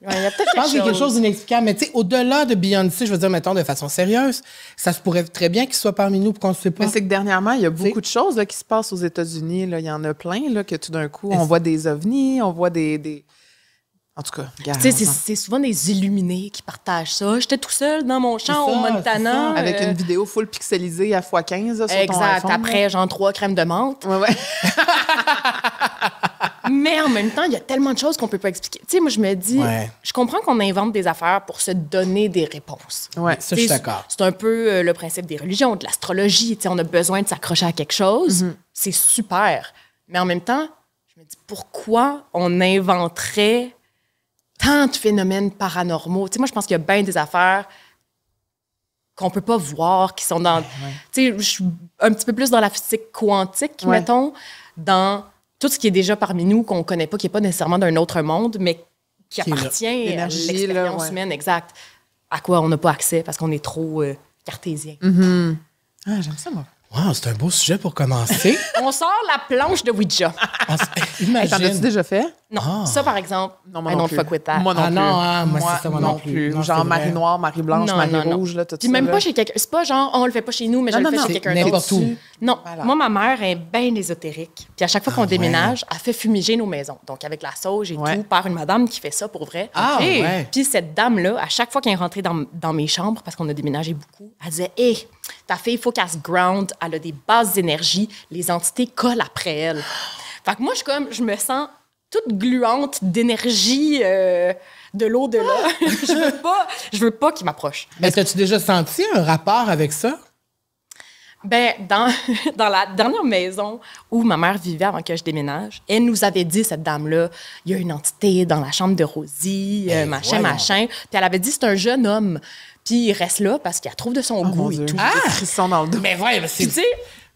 Ouais, il y a peut-être Je pense qu'il y a quelque chose d'inexplicable. Mais tu sais, au-delà de Beyoncé, je veux dire, mettons, de façon sérieuse, ça se pourrait très bien qu'il soit parmi nous pour qu'on ne sait pas. Mais c'est que dernièrement, il y a beaucoup de choses là, qui se passent aux États-Unis. Là. Il y en a plein là, que tout d'un coup, on voit des ovnis, on voit des... En tout cas, regarde. Tu sais, c'est souvent des illuminés qui partagent ça. J'étais tout seul dans mon champ au Montana. Avec une vidéo full pixelisée à x15 là, sur ton exact. iPhone. Après, genre 3 crèmes de menthe. Ouais. Mais en même temps, il y a tellement de choses qu'on peut pas expliquer. Tu sais, moi, je me dis, je comprends qu'on invente des affaires pour se donner des réponses. Ouais, ça, je suis d'accord. C'est un peu le principe des religions, de l'astrologie. Tu sais, on a besoin de s'accrocher à quelque chose. C'est super. Mais en même temps, je me dis, pourquoi on inventerait tant de phénomènes paranormaux? Tu sais, moi, je pense qu'il y a bien des affaires qu'on peut pas voir, qui sont dans... Tu sais, je suis un petit peu plus dans la physique quantique, mettons, dans tout ce qui est déjà parmi nous, qu'on connaît pas, qui est pas nécessairement d'un autre monde, mais qui appartient à l'expérience humaine, exact, à quoi on n'a pas accès parce qu'on est trop cartésien. Ah, j'aime ça, moi. Wow, c'est un beau sujet pour commencer. On sort la planche de Ouija. Imagine. T'en as-tu déjà fait? Non, ça, par exemple, non, moi non plus. Fuck with that. Moi non plus. Moi, c'est ça, moi non plus. Non, genre Marie Noire, Marie Blanche, Marie Rouge, là, tout ça. Puis même pas chez quelqu'un. C'est pas genre, on le fait pas chez nous, mais je le fais chez quelqu'un d'autre. N'importe où. Non, moi, ma mère est bien ésotérique. Puis à chaque fois qu'on déménage, elle fait fumiger nos maisons. Donc avec la sauge et tout, par une madame qui fait ça pour vrai. Puis cette dame-là, à chaque fois qu'elle est rentrée dans mes chambres, parce qu'on a déménagé beaucoup, elle disait, « Hey, ta fille, il faut qu'elle se ground, elle a des bases d'énergie, les entités collent après elle. » Fait que moi, je me sens toute gluante d'énergie de l'au-delà. Je veux pas qu'il m'approche. Mais as-tu déjà senti un rapport avec ça? Ben, dans la dernière maison où ma mère vivait avant que je déménage, elle nous avait dit, cette dame-là, il y a une entité dans la chambre de Rosie, machin. Puis elle avait dit, c'est un jeune homme. Puis il reste là parce qu'il la trouve de son goût et tout. Des frissons dans le dos. Mais ouais, mais c'est... Puis tu sais,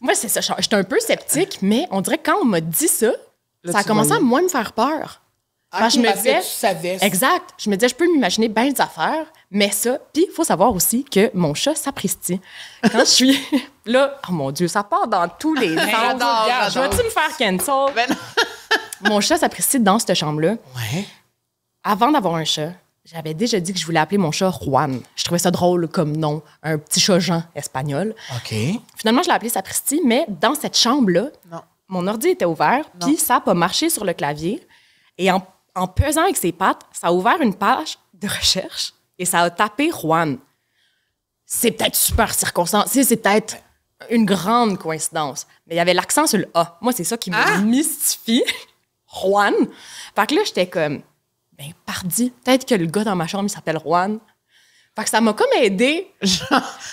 moi, c'est ça. J'étais un peu sceptique, mais on dirait que quand on m'a dit ça, ça a commencé à moins me faire peur. Je me disais, tu savais. Exact. Je me disais, je peux m'imaginer bien des affaires, mais ça. Puis, il faut savoir aussi que mon chat sapristi. Quand je suis là, oh mon Dieu, ça part dans tous les sens. Je vais-tu me faire cancel? Ben mon chat sapristi dans cette chambre-là. Ouais. Avant d'avoir un chat, j'avais déjà dit que je voulais appeler mon chat Juan. Je trouvais ça drôle comme nom. Un petit chat Jean espagnol. OK. Finalement, je l'ai appelé sapristi, mais dans cette chambre-là, mon ordi était ouvert, puis ça n'a pas marché sur le clavier. Et en pesant avec ses pattes, ça a ouvert une page de recherche et ça a tapé Juan. C'est peut-être super circonstancié, c'est peut-être une grande coïncidence. Mais il y avait l'accent sur le A. Moi, c'est ça qui me mystifie. Juan. Fait que là, j'étais comme, ben, pardi. Peut-être que le gars dans ma chambre, il s'appelle Juan. Fait que ça m'a comme aidé.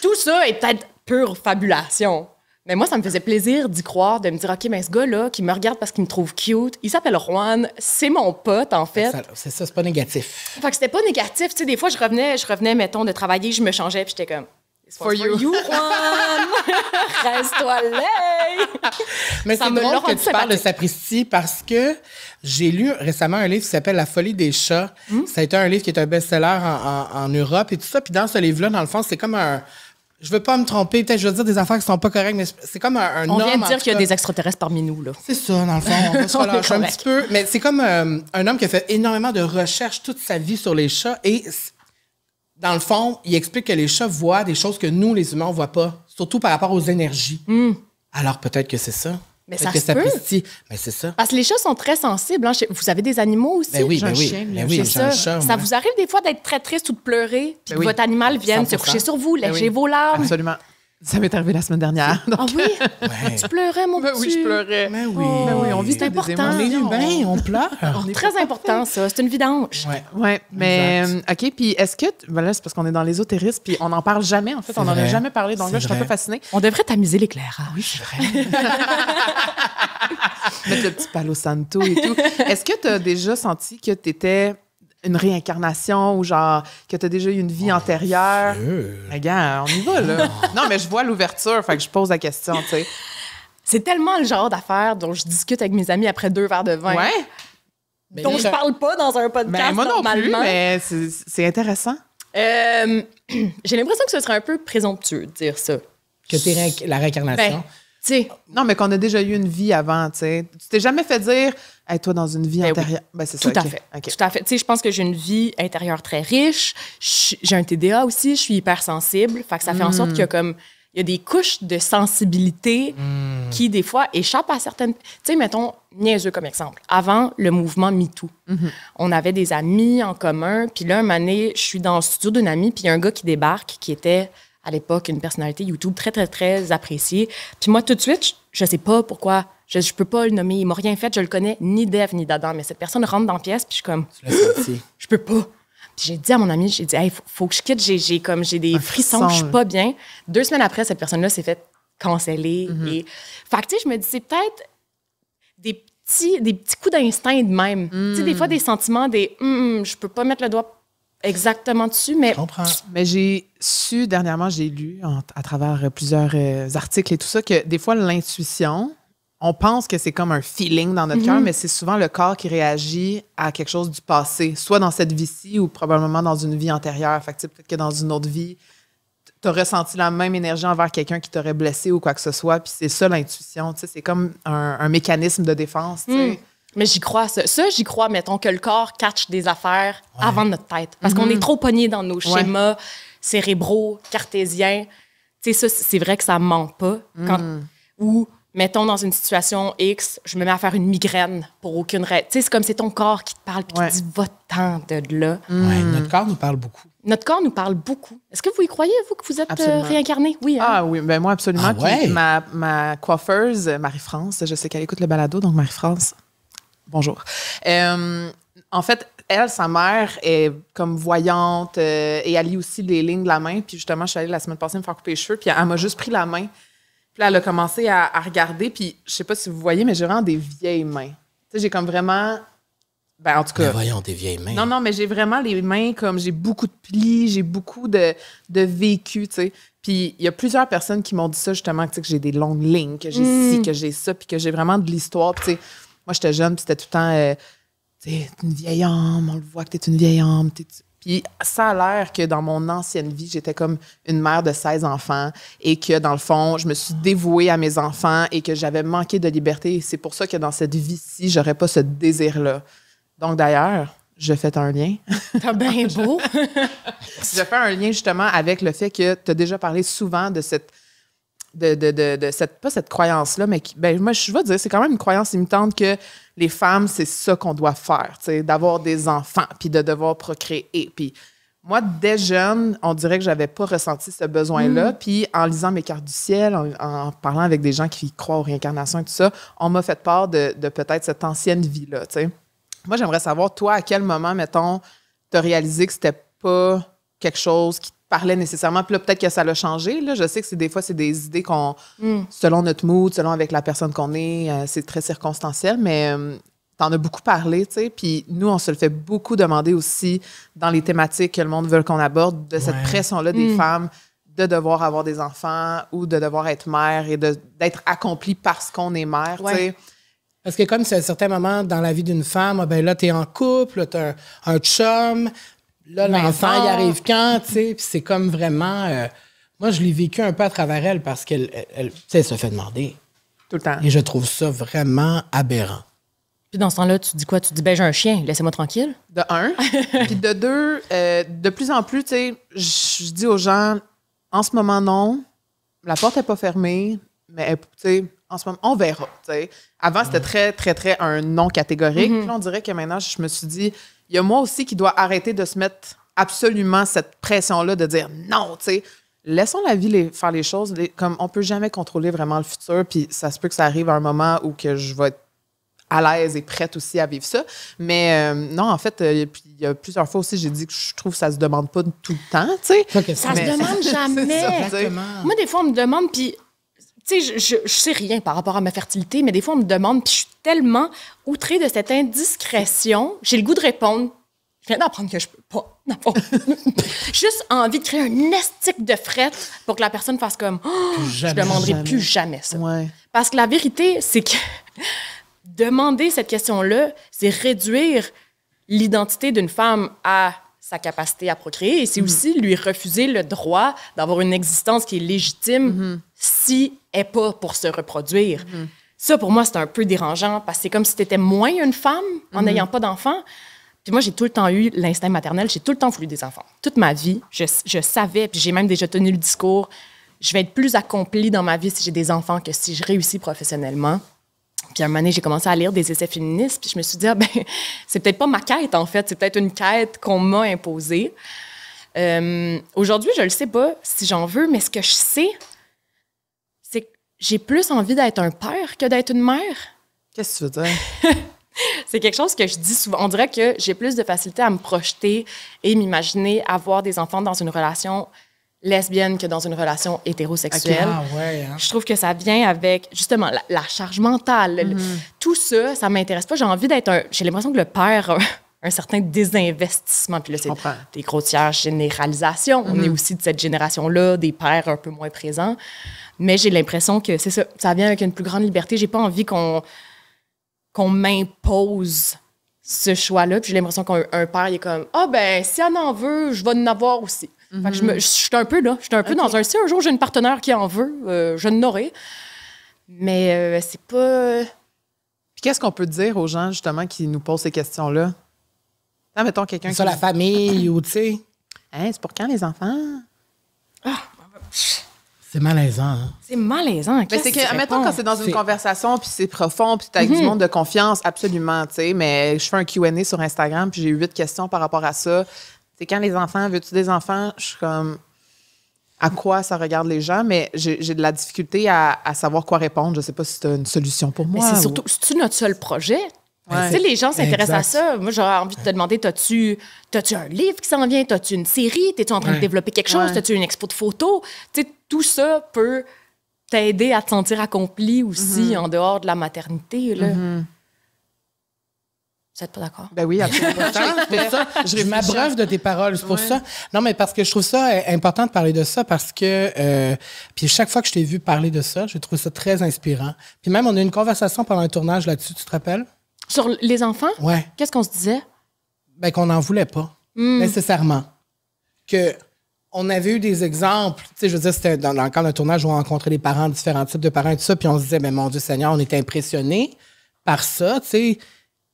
Tout ça est peut-être pure fabulation. Mais moi, ça me faisait plaisir d'y croire, de me dire, OK, mais ce gars-là, qui me regarde parce qu'il me trouve cute, il s'appelle Juan, c'est mon pote, en fait. C'est ça, c'est pas négatif. Fait que c'était pas négatif. Tu sais, des fois, je revenais, mettons, de travailler, je me changeais, puis j'étais comme, It's for you, Juan! Reste-toi là! Mais c'est drôle que tu parles de sapristi parce que j'ai lu récemment un livre qui s'appelle La folie des chats. Ça a été un livre qui est un best-seller en Europe et tout ça. Puis dans ce livre-là, dans le fond, c'est comme un... Je veux pas me tromper, peut-être je veux dire des affaires qui sont pas correctes, mais c'est comme un homme... On vient de dire qu'il y a des extraterrestres parmi nous, là. C'est ça, dans le fond. On va se relâcher un petit peu. Mais c'est comme un homme qui a fait énormément de recherches toute sa vie sur les chats et... Dans le fond, il explique que les chats voient des choses que nous, les humains, on voit pas, surtout par rapport aux énergies. Alors peut-être que c'est ça. Mais ça se peut. Mais c'est ça. Parce que les chats sont très sensibles. Hein. Vous avez des animaux aussi? Ben oui, j'ai ben un oui. chien. Ben oui, j'ai un chat. Ça vous arrive des fois d'être très triste ou de pleurer, puis que votre animal vienne 100%. se coucher sur vous, lécher vos larmes? Absolument. Ça m'est arrivé la semaine dernière. Ah oui? Ouais. Tu pleurais, mon petit? Oui, je pleurais. Mais oui. Ben oui, on vit c'est important. On est humain, on pleure. C'est très important, ça. C'est une vidange. Oui, mais OK. Puis est-ce que... Ben là, c'est parce qu'on est dans l'ésotérisme, puis on n'en parle jamais. En fait, on n'en a jamais parlé. Donc là, je suis un peu fascinée. On devrait tamiser l'éclairage. Oui, c'est vrai. Mettre le petit palo santo et tout. Est-ce que tu as déjà senti que tu étais une réincarnation ou genre que tu as déjà eu une vie antérieure? Regarde, on y va, là. Non, mais je vois l'ouverture, fait que je pose la question, tu sais. C'est tellement le genre d'affaires dont je discute avec mes amis après 2 verres de vin. Ouais. Dont je parle pas dans un podcast ben, moi non normalement. Plus, mais c'est intéressant. J'ai l'impression que ce serait un peu présomptueux de dire ça. Que t'es la réincarnation. Non, mais qu'on a déjà eu une vie avant, tu sais. Tu t'es jamais fait dire, hey, toi, dans une vie antérieure. Oui. Ben, c'est tout ça. À fait. Okay. Tout à fait. Tu sais, je pense que j'ai une vie intérieure très riche. J'ai un TDA aussi, je suis hypersensible. Fait que ça fait en sorte qu'il y a comme... Il y a des couches de sensibilité qui, des fois, échappent à certaines... Tu sais, mettons, niaiseux comme exemple. Avant le mouvement MeToo, on avait des amis en commun. Puis là, un moment donné, je suis dans le studio d'une amie, puis il y a un gars qui débarque qui était... à l'époque, une personnalité YouTube très, très, très appréciée. Puis moi, tout de suite, je sais pas pourquoi. Je peux pas le nommer. Il m'a rien fait. Je le connais ni d'Ève ni d'Adam. Mais cette personne rentre dans la pièce, puis je suis comme... Tu l'as senti. Je peux pas. Puis j'ai dit à mon ami, j'ai dit, hey, faut que je quitte. J'ai des frissons, je suis pas bien. 2 semaines après, cette personne-là s'est fait canceller. Et... Fait que, tu sais, je me dis, c'est peut-être des petits coups d'instinct de même. Tu sais, des fois, des sentiments, je peux pas mettre le doigt exactement dessus, mais... Je comprends. Mais j'ai su, dernièrement, j'ai lu à travers plusieurs articles et tout ça, que des fois, l'intuition, on pense que c'est comme un feeling dans notre cœur, mais c'est souvent le corps qui réagit à quelque chose du passé, soit dans cette vie-ci ou probablement dans une vie antérieure. Fait que peut-être que dans une autre vie, tu as ressenti la même énergie envers quelqu'un qui t'aurait blessé ou quoi que ce soit, puis c'est ça l'intuition, tu sais, c'est comme un mécanisme de défense, tu sais. Mais j'y crois, ça. Ça, j'y crois, mettons, que le corps catch des affaires avant notre tête. Parce qu'on est trop pognés dans nos schémas cérébraux, cartésiens. Tu sais, ça, c'est vrai que ça ment pas. Ou, mettons, dans une situation X, je me mets à faire une migraine pour aucune raison. Tu sais, c'est comme c'est ton corps qui te parle puis qui dit « va-t'en de là ». Notre corps nous parle beaucoup. Notre corps nous parle beaucoup. Est-ce que vous y croyez, vous, que vous êtes réincarné? Oui. Hein? Ah oui, ben moi, absolument. Ah, ouais. Puis ma coiffeuse, Marie-France, je sais qu'elle écoute le balado, donc Marie-France, bonjour. En fait, elle, sa mère, est comme voyante et elle lit aussi les lignes de la main. Puis justement, je suis allée la semaine passée me faire couper les cheveux, puis elle m'a juste pris la main. Puis là, elle a commencé à regarder, puis je sais pas si vous voyez, mais j'ai vraiment des vieilles mains. Tu sais, j'ai comme vraiment... Ben, en tout cas... Mais voyons, des vieilles mains. Non, mais j'ai vraiment les mains comme... J'ai beaucoup de plis, j'ai beaucoup de vécu, tu sais. Puis il y a plusieurs personnes qui m'ont dit ça, justement, que j'ai des longues lignes, que j'ai ci, que j'ai ça, puis que j'ai vraiment de l'histoire. Puis tu sais, moi, j'étais jeune, puis c'était tout le temps... t'es une vieille âme, on le voit que t'es une vieille âme. Puis ça a l'air que dans mon ancienne vie, j'étais comme une mère de 16 enfants et que, dans le fond, je me suis dévouée à mes enfants et que j'avais manqué de liberté. Et c'est pour ça que dans cette vie-ci, j'aurais pas ce désir-là. Donc, d'ailleurs, je fais un lien. T'as bien beau. Je fais un lien, justement, avec le fait que tu as déjà parlé souvent de cette pas cette croyance-là, mais moi, je vais dire, c'est quand même une croyance limitante que les femmes, c'est ça qu'on doit faire, tu sais, d'avoir des enfants, puis de devoir procréer. Puis moi, dès jeune, on dirait que j'avais pas ressenti ce besoin-là. Puis en lisant mes cartes du ciel, en parlant avec des gens qui croient aux réincarnations et tout ça, on m'a fait part de peut-être cette ancienne vie-là, tu sais. Moi, j'aimerais savoir, toi, à quel moment, mettons, t'as réalisé que c'était pas quelque chose qui te parlait nécessairement. Puis là, peut-être que ça l'a changé. Là. Je sais que des fois, c'est des idées qu'on, selon notre mood, selon avec la personne qu'on est, c'est très circonstanciel, mais t'en as beaucoup parlé, tu sais. Puis nous, on se le fait beaucoup demander aussi dans les thématiques que le monde veut qu'on aborde, de cette pression-là des femmes de devoir avoir des enfants ou de devoir être mère et d'être accomplie parce qu'on est mère, tu sais. Parce que comme c'est à un certain moment dans la vie d'une femme, ben là, t'es en couple, là, t'as un chum, là, l'enfant, il arrive quand, tu sais, puis c'est comme vraiment... moi, je l'ai vécu un peu à travers elle parce qu'elle tu sais, elle se fait demander. Tout le temps. Et je trouve ça vraiment aberrant. Puis dans ce temps-là, tu dis quoi? Tu dis, ben j'ai un chien, laissez-moi tranquille. De un. Puis de deux, de plus en plus, tu sais, je dis aux gens, en ce moment, non, la porte n'est pas fermée, mais, tu sais, en ce moment, on verra, tu sais. Avant, c'était très, très, très un non catégorique. Puis là, on dirait que maintenant, je me suis dit, il y a moi aussi qui dois arrêter de se mettre absolument cette pression-là de dire non, tu sais. Laissons la vie faire les choses. Comme on peut jamais contrôler vraiment le futur, puis ça se peut que ça arrive à un moment où que je vais être à l'aise et prête aussi à vivre ça. Mais non, en fait, il y a plusieurs fois aussi, j'ai dit que je trouve que ça se demande pas tout le temps, tu sais. Ça se demande jamais. Ça, moi, des fois, on me demande, puis tu sais, je sais rien par rapport à ma fertilité, mais des fois, on me demande, puis je suis tellement outrée de cette indiscrétion, j'ai le goût de répondre. Je viens d'apprendre que je peux pas. Juste envie de créer un estique de fret pour que la personne fasse comme je demanderai plus jamais ça. Ouais. Parce que la vérité, c'est que demander cette question-là, c'est réduire l'identité d'une femme à sa capacité à procréer et c'est aussi lui refuser le droit d'avoir une existence qui est légitime si elle n'est pas pour se reproduire. Ça, pour moi, c'est un peu dérangeant parce que c'est comme si tu étais moins une femme en n'ayant pas d'enfants. Puis moi, j'ai tout le temps eu l'instinct maternel. J'ai tout le temps voulu des enfants. Toute ma vie, je savais, puis j'ai même déjà tenu le discours, je vais être plus accomplie dans ma vie si j'ai des enfants que si je réussis professionnellement. Puis à un moment donné, j'ai commencé à lire des essais féministes, puis je me suis dit, c'est peut-être pas ma quête, en fait. C'est peut-être une quête qu'on m'a imposée. Aujourd'hui, je le sais pas si j'en veux, mais ce que je sais, c'est que j'ai plus envie d'être un père que d'être une mère. Qu'est-ce que tu veux dire? C'est quelque chose que je dis souvent. On dirait que j'ai plus de facilité à me projeter et m'imaginer avoir des enfants dans une relation lesbienne que dans une relation hétérosexuelle. Okay. Ah ouais, hein? Je trouve que ça vient avec, justement, la charge mentale. Tout ça, ça m'intéresse pas. J'ai envie d'être j'ai l'impression que le père a un certain désinvestissement. Puis là, c'est des grossières généralisations. On est aussi de cette génération-là, des pères un peu moins présents. Mais j'ai l'impression que c'est ça. Ça vient avec une plus grande liberté. J'ai pas envie qu'on m'impose ce choix-là. Puis j'ai l'impression qu'un père, il est comme, si elle en veut, je vais en avoir aussi. Fait que je suis un peu là. Je suis un peu dans un... Si un jour j'ai une partenaire qui en veut, je n'aurai. Mais c'est pas... Puis qu'est-ce qu'on peut dire aux gens, justement, qui nous posent ces questions-là? Ah, mettons quelqu'un qui... la famille ou, tu sais... Hein, c'est pour quand, les enfants? C'est malaisant, hein? C'est malaisant. Mais c'est que, mettons, quand c'est dans une conversation, puis c'est profond, puis t'as avec du monde de confiance, absolument, tu sais. Mais je fais un Q&A sur Instagram, puis j'ai 8 questions par rapport à ça. C'est quand les enfants, veux-tu des enfants? Je suis comme, à quoi ça regarde les gens? Mais j'ai de la difficulté à savoir quoi répondre. Je sais pas si tu as une solution pour moi. Mais c'est surtout, c'est-tu notre seul projet? Ouais. Tu sais, les gens s'intéressent à ça. Moi, j'aurais envie de te demander, t'as-tu un livre qui s'en vient? T'as-tu une série? T'es-tu en train de développer quelque chose? T'as-tu une expo de photos? Tu sais, tout ça peut t'aider à te sentir accompli aussi en dehors de la maternité, là. Vous n'êtes pas d'accord? Ben oui, absolument. Je m'abreuve de tes paroles, c'est pour ça. Non, mais parce que je trouve ça important de parler de ça parce que... puis chaque fois que je t'ai vu parler de ça, j'ai trouvé ça très inspirant. Puis même, on a eu une conversation pendant un tournage là-dessus, tu te rappelles? Sur les enfants? Ouais. Qu'est-ce qu'on se disait? Ben qu'on n'en voulait pas, nécessairement. Que on avait eu des exemples, tu sais, je veux dire, c'était dans le cadre d'un tournage où on rencontrait des parents, différents types de parents et tout ça, puis on se disait, ben mon Dieu Seigneur, on était impressionnés par ça, tu sais,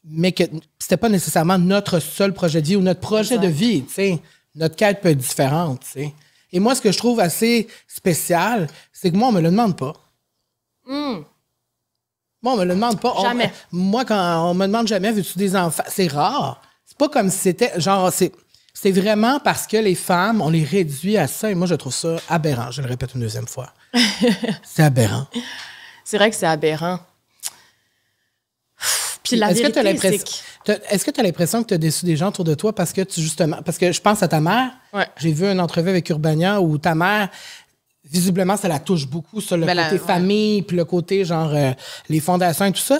mais que c'était pas nécessairement notre seul projet de vie ou notre projet de vie, tu sais. Notre quête peut être différente, tu sais. Et moi, ce que je trouve assez spécial, c'est que moi, on me le demande pas. Moi, on me le demande pas. Jamais. Moi, quand on me demande jamais, veux-tu des enfants? C'est rare. C'est pas comme si c'était... Genre, c'est vraiment parce que les femmes, on les réduit à ça. Et moi, je trouve ça aberrant. Je le répète une deuxième fois. C'est aberrant. C'est vrai que c'est aberrant. Puis la vérité, est-ce que tu as l'impression que tu as déçu des gens autour de toi parce que parce que je pense à ta mère. Ouais. J'ai vu une entrevue avec Urbania où ta mère, visiblement, ça la touche beaucoup sur le côté famille, puis le côté, genre, les fondations et tout ça.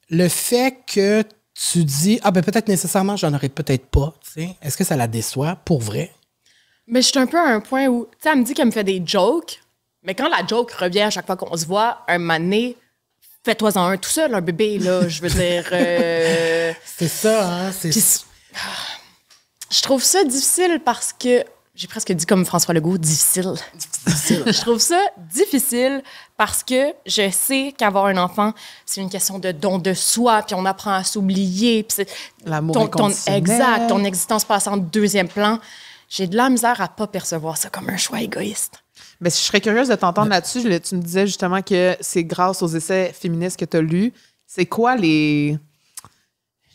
Le fait que tu dis, peut-être nécessairement, j'en aurais peut-être pas, tu sais. Est-ce que ça la déçoit, pour vrai? Mais je suis un peu à un point où, tu sais, elle me dit qu'elle me fait des jokes, mais quand la joke revient à chaque fois qu'on se voit, un moment donné, fais-toi-en un tout seul, un bébé, là, je veux dire... C'est ça, hein? Je trouve ça difficile parce que... J'ai presque dit comme François Legault, difficile. Je trouve ça difficile parce que je sais qu'avoir un enfant, c'est une question de don de soi, puis on apprend à s'oublier. Puis l'amour inconditionnel. Exact, ton existence passe en deuxième plan. J'ai de la misère à pas percevoir ça comme un choix égoïste. Mais je serais curieuse de t'entendre là-dessus. Tu me disais justement que c'est grâce aux essais féministes que tu as lus. C'est quoi les...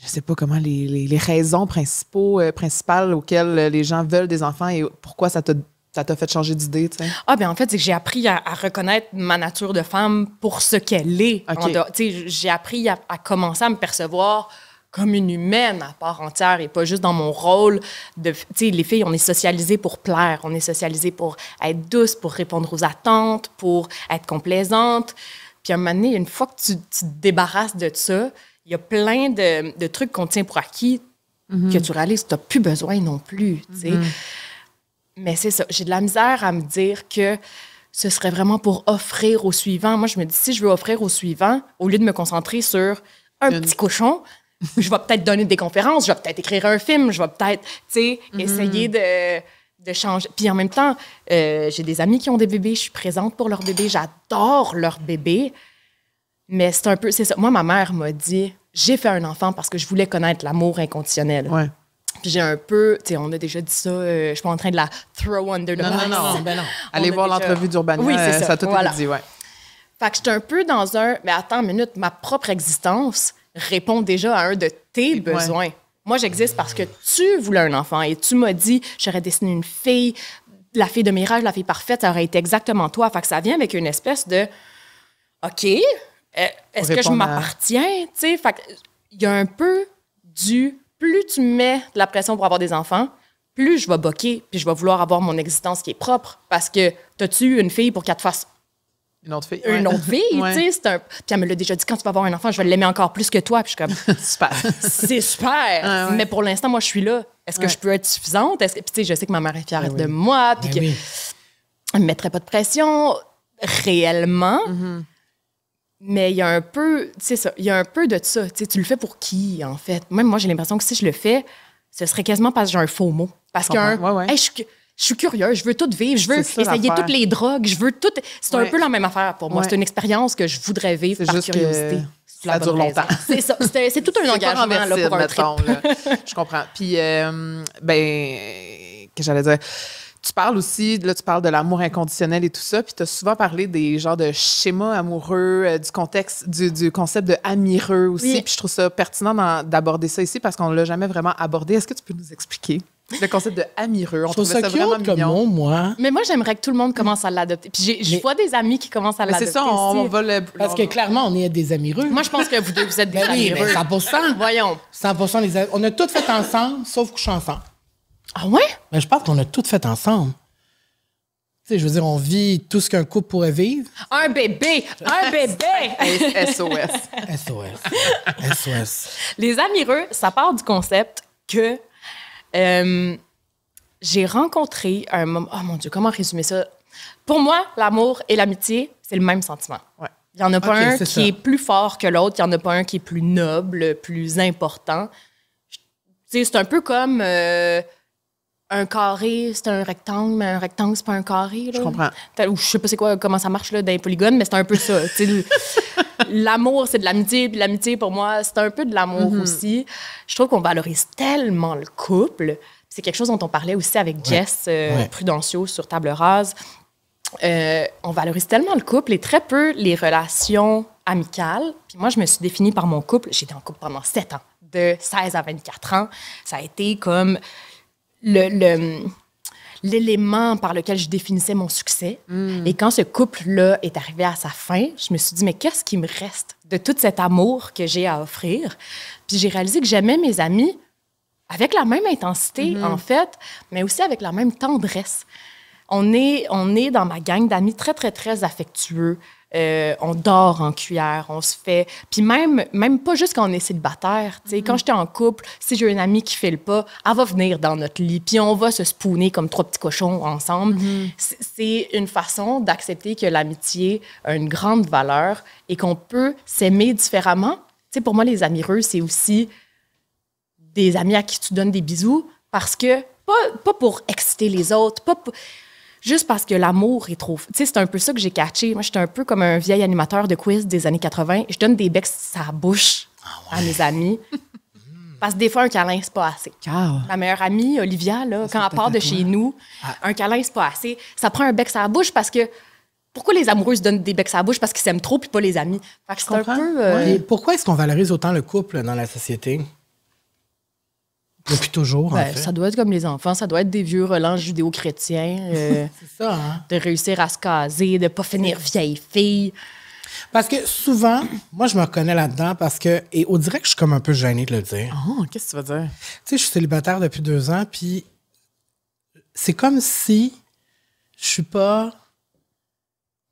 Je sais pas comment, les raisons principales auxquelles les gens veulent des enfants et pourquoi ça t'a fait changer d'idée, tu sais? En fait, c'est que j'ai appris à reconnaître ma nature de femme pour ce qu'elle est. Okay. J'ai appris à commencer à me percevoir comme une humaine à part entière et pas juste dans mon rôle de... Tu sais, les filles, on est socialisées pour plaire, on est socialisées pour être douce, pour répondre aux attentes, pour être complaisante. Puis à un moment donné, une fois que tu te débarrasses de ça, il y a plein de trucs qu'on tient pour acquis que tu réalises que tu n'as plus besoin non plus, tu sais. Mais c'est ça, j'ai de la misère à me dire que ce serait vraiment pour offrir au suivant. Moi, je me dis, si je veux offrir au suivant, au lieu de me concentrer sur un petit cochon, je vais peut-être donner des conférences, je vais peut-être écrire un film, je vais peut-être, tu sais, essayer de changer. Puis en même temps, j'ai des amis qui ont des bébés, je suis présente pour leurs bébés, j'adore leurs bébés. Mais c'est ça. Moi, ma mère m'a dit, j'ai fait un enfant parce que je voulais connaître l'amour inconditionnel. Ouais. Puis j'ai un peu, tu sais, on a déjà dit ça, je suis pas en train de la throw under the bus. Non. Allez voir l'entrevue d'Urbania, oui, c'est ça a tout été dit, ouais. Fait que j'étais un peu dans mais attends une minute, ma propre existence répond déjà à un de tes besoins. Moi, j'existe parce que tu voulais un enfant et tu m'as dit, j'aurais dessiné une fille, la fille de mes rêves, la fille parfaite, ça aurait été exactement toi. Fait que ça vient avec une espèce de, OK, est-ce que je m'appartiens? Tu sais, fait qu'il y a un peu plus tu mets de la pression pour avoir des enfants, plus je vais boquer, puis je vais vouloir avoir mon existence qui est propre. Parce que t'as-tu eu une fille pour qu'elle te fasse une autre fille? Une autre fille, tu sais. Puis elle me l'a déjà dit, quand tu vas avoir un enfant, je vais l'aimer encore plus que toi. Puis je suis comme, super. C'est super. Mais pour l'instant, moi, je suis là. Est-ce que je peux être suffisante? Puis tu sais, je sais que ma mère est fière de moi, puis qu'elle ne me mettrait pas de pression réellement. Mais il y a un peu, tu sais ça, il y a un peu de ça. Tu sais, tu le fais pour qui, en fait? Même moi, j'ai l'impression que si je le fais, ce serait quasiment parce que j'ai un faux mot. Parce que hey, je suis curieuse, je veux tout vivre, je veux essayer toutes les drogues, je veux tout... C'est un peu la même affaire pour moi. C'est une expérience que je voudrais vivre par curiosité. Ça dure longtemps. C'est ça. C'est tout un engagement là, pour un trip. Je comprends. Puis, qu'est-ce que j'allais dire? Tu parles aussi, là, tu parles de l'amour inconditionnel et tout ça, puis tu as souvent parlé des genres de schémas amoureux, du contexte, du concept de amireux aussi, puis je trouve ça pertinent d'aborder ça ici parce qu'on ne l'a jamais vraiment abordé. Est-ce que tu peux nous expliquer le concept de amireux? On trouvait ça vraiment mignon. Moi. Mais moi, j'aimerais que tout le monde commence à l'adopter. Puis je vois des amis qui commencent à l'adopter. C'est ça, on va le... Parce que clairement, on est des amireux. Moi, je pense que vous deux, vous êtes des amireux. Oui, 100%. Voyons. 100%. On a tout fait ensemble, sauf coucher ensemble. Ah ouais? Mais je pense qu'on a tout fait ensemble. Tu sais, je veux dire, on vit tout ce qu'un couple pourrait vivre. Un bébé! Un bébé! SOS. SOS. SOS. Les amireux, ça part du concept que j'ai rencontré un moment... Oh mon Dieu, comment résumer ça? Pour moi, l'amour et l'amitié, c'est le même sentiment. Ouais. Il n'y en a pas un qui est plus fort que l'autre. Il n'y en a pas un qui est plus noble, plus important. Tu sais, c'est un peu comme... un carré, c'est un rectangle, mais un rectangle, c'est pas un carré. Là. Je comprends. Ou je sais pas c'est quoi, comment ça marche là, dans les polygones, mais c'est un peu ça. L'amour, c'est de l'amitié, puis l'amitié, pour moi, c'est un peu de l'amour aussi. Je trouve qu'on valorise tellement le couple. C'est quelque chose dont on parlait aussi avec Jess Prudencio sur Table Rase. On valorise tellement le couple et très peu les relations amicales. Puis moi, je me suis définie par mon couple. J'étais en couple pendant 7 ans, de 16 à 24 ans. Ça a été comme l'élément par lequel je définissais mon succès. Et quand ce couple-là est arrivé à sa fin, je me suis dit, mais qu'est-ce qui me reste de tout cet amour que j'ai à offrir? Puis j'ai réalisé que j'aimais mes amis avec la même intensité, en fait, mais aussi avec la même tendresse. On est dans ma gang d'amis très, très, très affectueux. On dort en cuillère, on se fait... Puis même pas juste quand on est célibataire. Quand j'étais en couple, si j'ai une amie qui file pas, elle va venir dans notre lit, puis on va se spooner comme 3 petits cochons ensemble. C'est une façon d'accepter que l'amitié a une grande valeur et qu'on peut s'aimer différemment. Pour moi, les amoureux, c'est aussi des amis à qui tu donnes des bisous parce que... Pas pour exciter les autres, juste parce que l'amour est trop... Tu sais, c'est un peu ça que j'ai catché. Moi, j'étais un peu comme un vieil animateur de quiz des années 80. Je donne des becs sur la bouche à mes amis. Parce que des fois, un câlin, c'est pas assez. Ma meilleure amie, Olivia, là, quand elle part de chez nous, un câlin, c'est pas assez. Ça prend un bec sur la bouche parce que... Pourquoi les amoureux se donnent des becs sur la bouche? Parce qu'ils s'aiment trop puis pas les amis. Fait que c'est un peu... Et pourquoi est-ce qu'on valorise autant le couple dans la société? Depuis toujours, en fait. Ça doit être comme les enfants, ça doit être des vieux relents judéo-chrétiens. C'est ça, hein? De réussir à se caser, de pas finir vieille fille. Parce que souvent, moi, je me reconnais là-dedans parce que... Et on dirait que je suis comme un peu gênée de le dire. Oh, qu'est-ce que tu vas dire? Tu sais, je suis célibataire depuis 2 ans, puis c'est comme si je suis pas...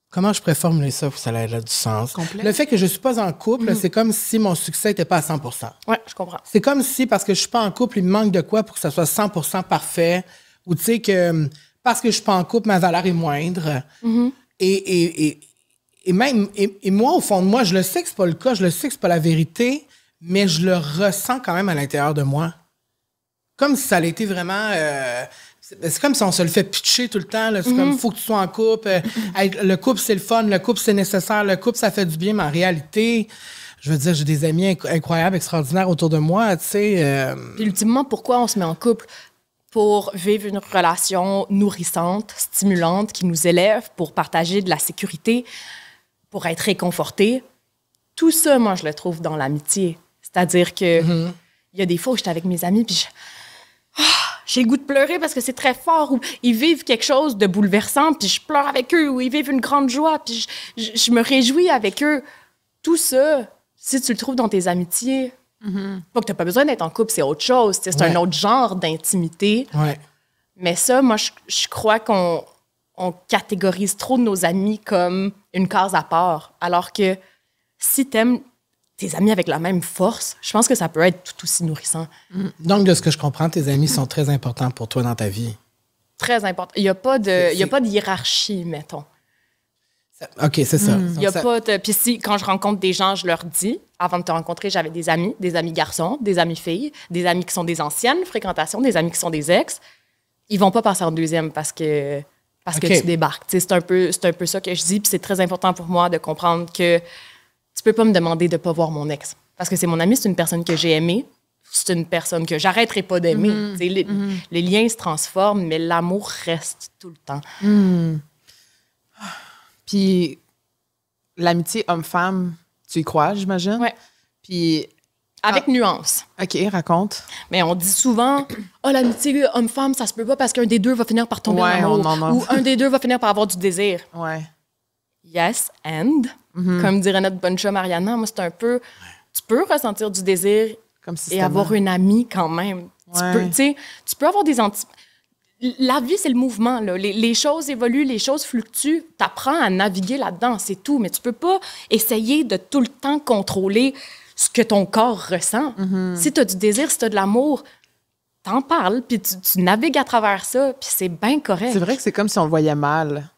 Comment je pourrais formuler ça pour que ça ait du sens? Complet. Le fait que je ne suis pas en couple, c'est comme si mon succès n'était pas à 100%. Oui, je comprends. C'est comme si, parce que je ne suis pas en couple, il me manque de quoi pour que ça soit 100% parfait. Ou tu sais que parce que je ne suis pas en couple, ma valeur est moindre. Et moi, au fond de moi, je le sais que ce n'est pas le cas, je le sais que ce n'est pas la vérité, mais je le ressens quand même à l'intérieur de moi. Comme si ça allait été vraiment... c'est comme si on se le fait pitcher tout le temps. Là. C'est comme, il faut que tu sois en couple. Le couple, c'est le fun. Le couple, c'est nécessaire. Le couple, ça fait du bien. Mais en réalité, je veux dire, j'ai des amis incroyables, extraordinaires autour de moi. Tu sais. Puis ultimement, pourquoi on se met en couple? Pour vivre une relation nourrissante, stimulante, qui nous élève, pour partager de la sécurité, pour être réconforté. Tout ça, moi, je le trouve dans l'amitié. C'est-à-dire que il y a des fois où j'étais avec mes amis, puis j'ai le goût de pleurer parce que c'est très fort, ou ils vivent quelque chose de bouleversant, puis je pleure avec eux, ou ils vivent une grande joie, puis je me réjouis avec eux. Tout ça, si tu le trouves dans tes amitiés, pas que tu n'as pas besoin d'être en couple, c'est autre chose. C'est un autre genre d'intimité. Ouais. Mais ça, moi, je crois qu'on catégorise trop nos amis comme une case à part, alors que si tu aimes tes amis avec la même force, je pense que ça peut être tout aussi nourrissant. Donc, de ce que je comprends, tes amis sont très importants pour toi dans ta vie. Très important. Il n'y a pas de hiérarchie, mettons. OK, c'est ça. Il y a pas de... Puis quand je rencontre des gens, je leur dis, avant de te rencontrer, j'avais des amis garçons, des amis filles, des amis qui sont des anciennes fréquentations, des amis qui sont des ex. Ils vont pas passer en deuxième parce que tu débarques. C'est un peu ça que je dis, puis c'est très important pour moi de comprendre que tu peux pas me demander de pas voir mon ex. Parce que c'est mon ami, c'est une personne que j'ai aimée, c'est une personne que j'arrêterai pas d'aimer. Les liens se transforment, mais l'amour reste tout le temps. Puis l'amitié homme-femme, tu y crois, j'imagine? Oui. Puis... Avec nuance. OK, raconte. Mais on dit souvent, l'amitié homme-femme, ça se peut pas parce qu'un des deux va finir par tomber en amour. Ou un des deux va finir par avoir du désir. Ouais. Yes, and... Comme dirait notre bonne chum Mariana, moi, c'est un peu... Tu peux ressentir du désir et avoir une amie quand même. Tu peux avoir des La vie, c'est le mouvement. Là. Les choses évoluent, les choses fluctuent. Tu apprends à naviguer là-dedans, c'est tout. Mais tu peux pas essayer de tout le temps contrôler ce que ton corps ressent. Si tu as du désir, si tu as de l'amour, t'en parles, puis tu navigues à travers ça, puis c'est bien correct. C'est vrai que c'est comme si on le voyait mal.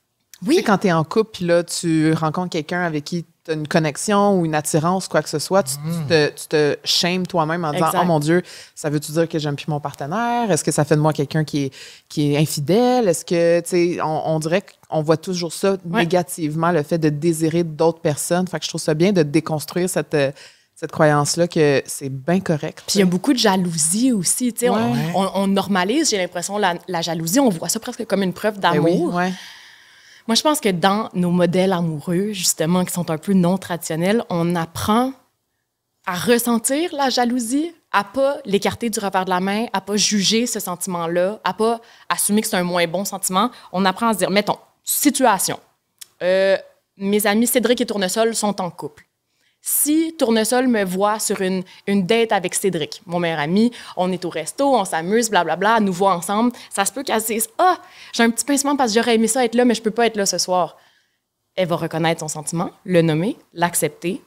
Oui. Tu sais, quand tu es en couple, puis là, tu rencontres quelqu'un avec qui tu as une connexion ou une attirance, quoi que ce soit, tu te shames toi-même en disant « Oh mon Dieu, ça veut-tu dire que j'aime plus mon partenaire? Est-ce que ça fait de moi quelqu'un qui est infidèle? Est-ce que, tu sais, on dirait qu'on voit toujours ça négativement, le fait de désirer d'autres personnes. Fait que je trouve ça bien de déconstruire cette cette croyance-là que c'est bien correct. Puis il y a beaucoup de jalousie aussi. Tu sais, on normalise, j'ai l'impression, la jalousie. On voit ça presque comme une preuve d'amour. Ben oui, ouais. Moi, je pense que dans nos modèles amoureux, justement, qui sont un peu non traditionnels, on apprend à ressentir la jalousie, à pas l'écarter du revers de la main, à pas juger ce sentiment-là, à pas assumer que c'est un moins bon sentiment. On apprend à se dire, mettons, situation. Mes amis Cédric et Tournesol sont en couple. Si Tournesol me voit sur une date avec Cédric, mon meilleur ami, on est au resto, on s'amuse, blablabla, elle nous voit ensemble, ça se peut qu'elle se dise « Ah, j'ai un petit pincement parce que j'aurais aimé ça être là, mais je peux pas être là ce soir. » Elle va reconnaître son sentiment, le nommer, l'accepter,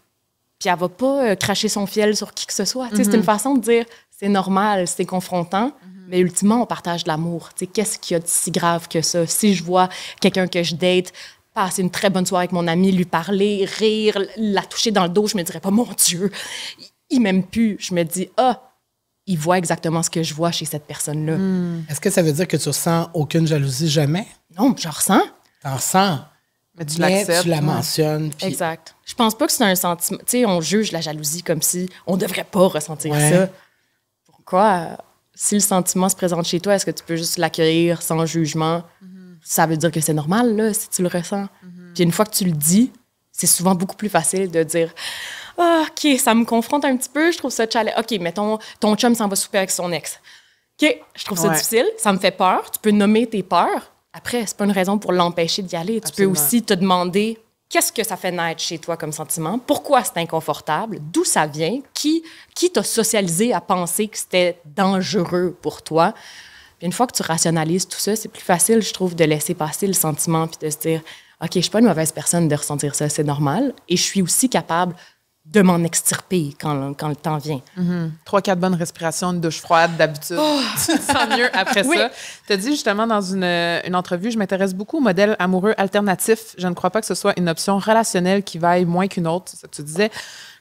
puis elle va pas cracher son fiel sur qui que ce soit. C'est une façon de dire « C'est normal, c'est confrontant, mais ultimement, on partage de l'amour. » Qu'est-ce qu'il y a de si grave que ça? Si je vois quelqu'un que je date passer une très bonne soirée avec mon ami, lui parler, rire, la toucher dans le dos, je me dirais pas, mon Dieu, il m'aime plus. Je me dis, il voit exactement ce que je vois chez cette personne-là. Est-ce que ça veut dire que tu ressens aucune jalousie jamais? Non, j'en ressens. T'en ressens. Mais tu l'acceptes. Tu la mentionnes. Puis... Exact. Je pense pas que c'est un sentiment. Tu sais, on juge la jalousie comme si on devrait pas ressentir ça. Pourquoi? Si le sentiment se présente chez toi, est-ce que tu peux juste l'accueillir sans jugement? Ça veut dire que c'est normal, là, si tu le ressens. Puis une fois que tu le dis, c'est souvent beaucoup plus facile de dire « Ah, OK, ça me confronte un petit peu, je trouve ça challenge. OK, mettons, ton chum s'en va souper avec son ex. OK, je trouve ça difficile, ça me fait peur. Tu peux nommer tes peurs. Après, c'est pas une raison pour l'empêcher d'y aller. Tu peux aussi te demander qu'est-ce que ça fait naître chez toi comme sentiment, pourquoi c'est inconfortable, d'où ça vient, qui t'a socialisé à penser que c'était dangereux pour toi. Puis une fois que tu rationalises tout ça, c'est plus facile, je trouve, de laisser passer le sentiment puis de se dire « OK, je suis pas une mauvaise personne de ressentir ça, c'est normal. Et je suis aussi capable de m'en extirper quand le temps vient. 3-4 bonnes respirations, une douche froide d'habitude. Tu te sens mieux après ça. Tu as dit justement dans une entrevue, je m'intéresse beaucoup au modèle amoureux alternatif. Je ne crois pas que ce soit une option relationnelle qui vaille moins qu'une autre. C'est ça que tu disais.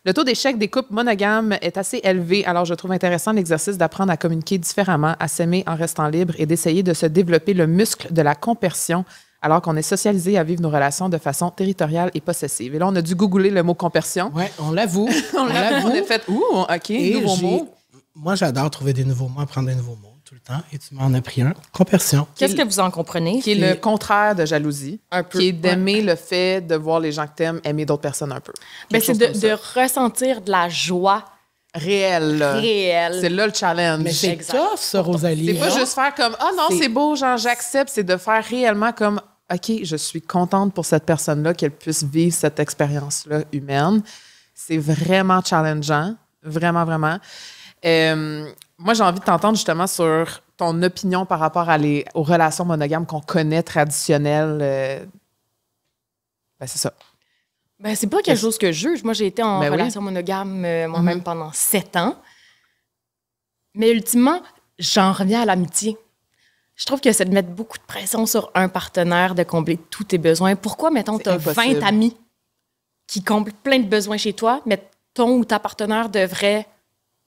Le taux d'échec des couples monogames est assez élevé, alors je trouve intéressant l'exercice d'apprendre à communiquer différemment, à s'aimer en restant libre et d'essayer de se développer le muscle de la compersion alors qu'on est socialisé à vivre nos relations de façon territoriale et possessive. Et là, on a dû googler le mot compersion. Oui, on l'avoue. On a fait, OK, nouveau mot. Moi, j'adore trouver des nouveaux mots, apprendre des nouveaux mots tout le temps. Et tu m'en as pris un. Compersion. Qu'est-ce que vous en comprenez? Qui est le contraire de jalousie. Un peu. Qui est d'aimer le fait de voir les gens que t'aimes aimer d'autres personnes un peu. Ben, c'est de ressentir de la joie réelle. C'est là le challenge. Mais c'est tough, ça, Rosalie. C'est pas juste faire comme « Ah non, c'est beau, genre j'accepte ». C'est de faire réellement comme « OK, je suis contente pour cette personne-là qu'elle puisse vivre cette expérience-là humaine ». C'est vraiment challengeant. Vraiment, vraiment. Moi, j'ai envie de t'entendre justement sur ton opinion par rapport aux relations monogames qu'on connaît traditionnelles. Ben, c'est ça. Ben, c'est pas quelque chose que je juge. Moi, j'ai été en relation monogame moi-même pendant 7 ans. Mais ultimement, j'en reviens à l'amitié. Je trouve que c'est de mettre beaucoup de pression sur un partenaire, de combler tous tes besoins. Pourquoi, mettons, tu as 20 amis qui comblent plein de besoins chez toi, mais ton ou ta partenaire devrait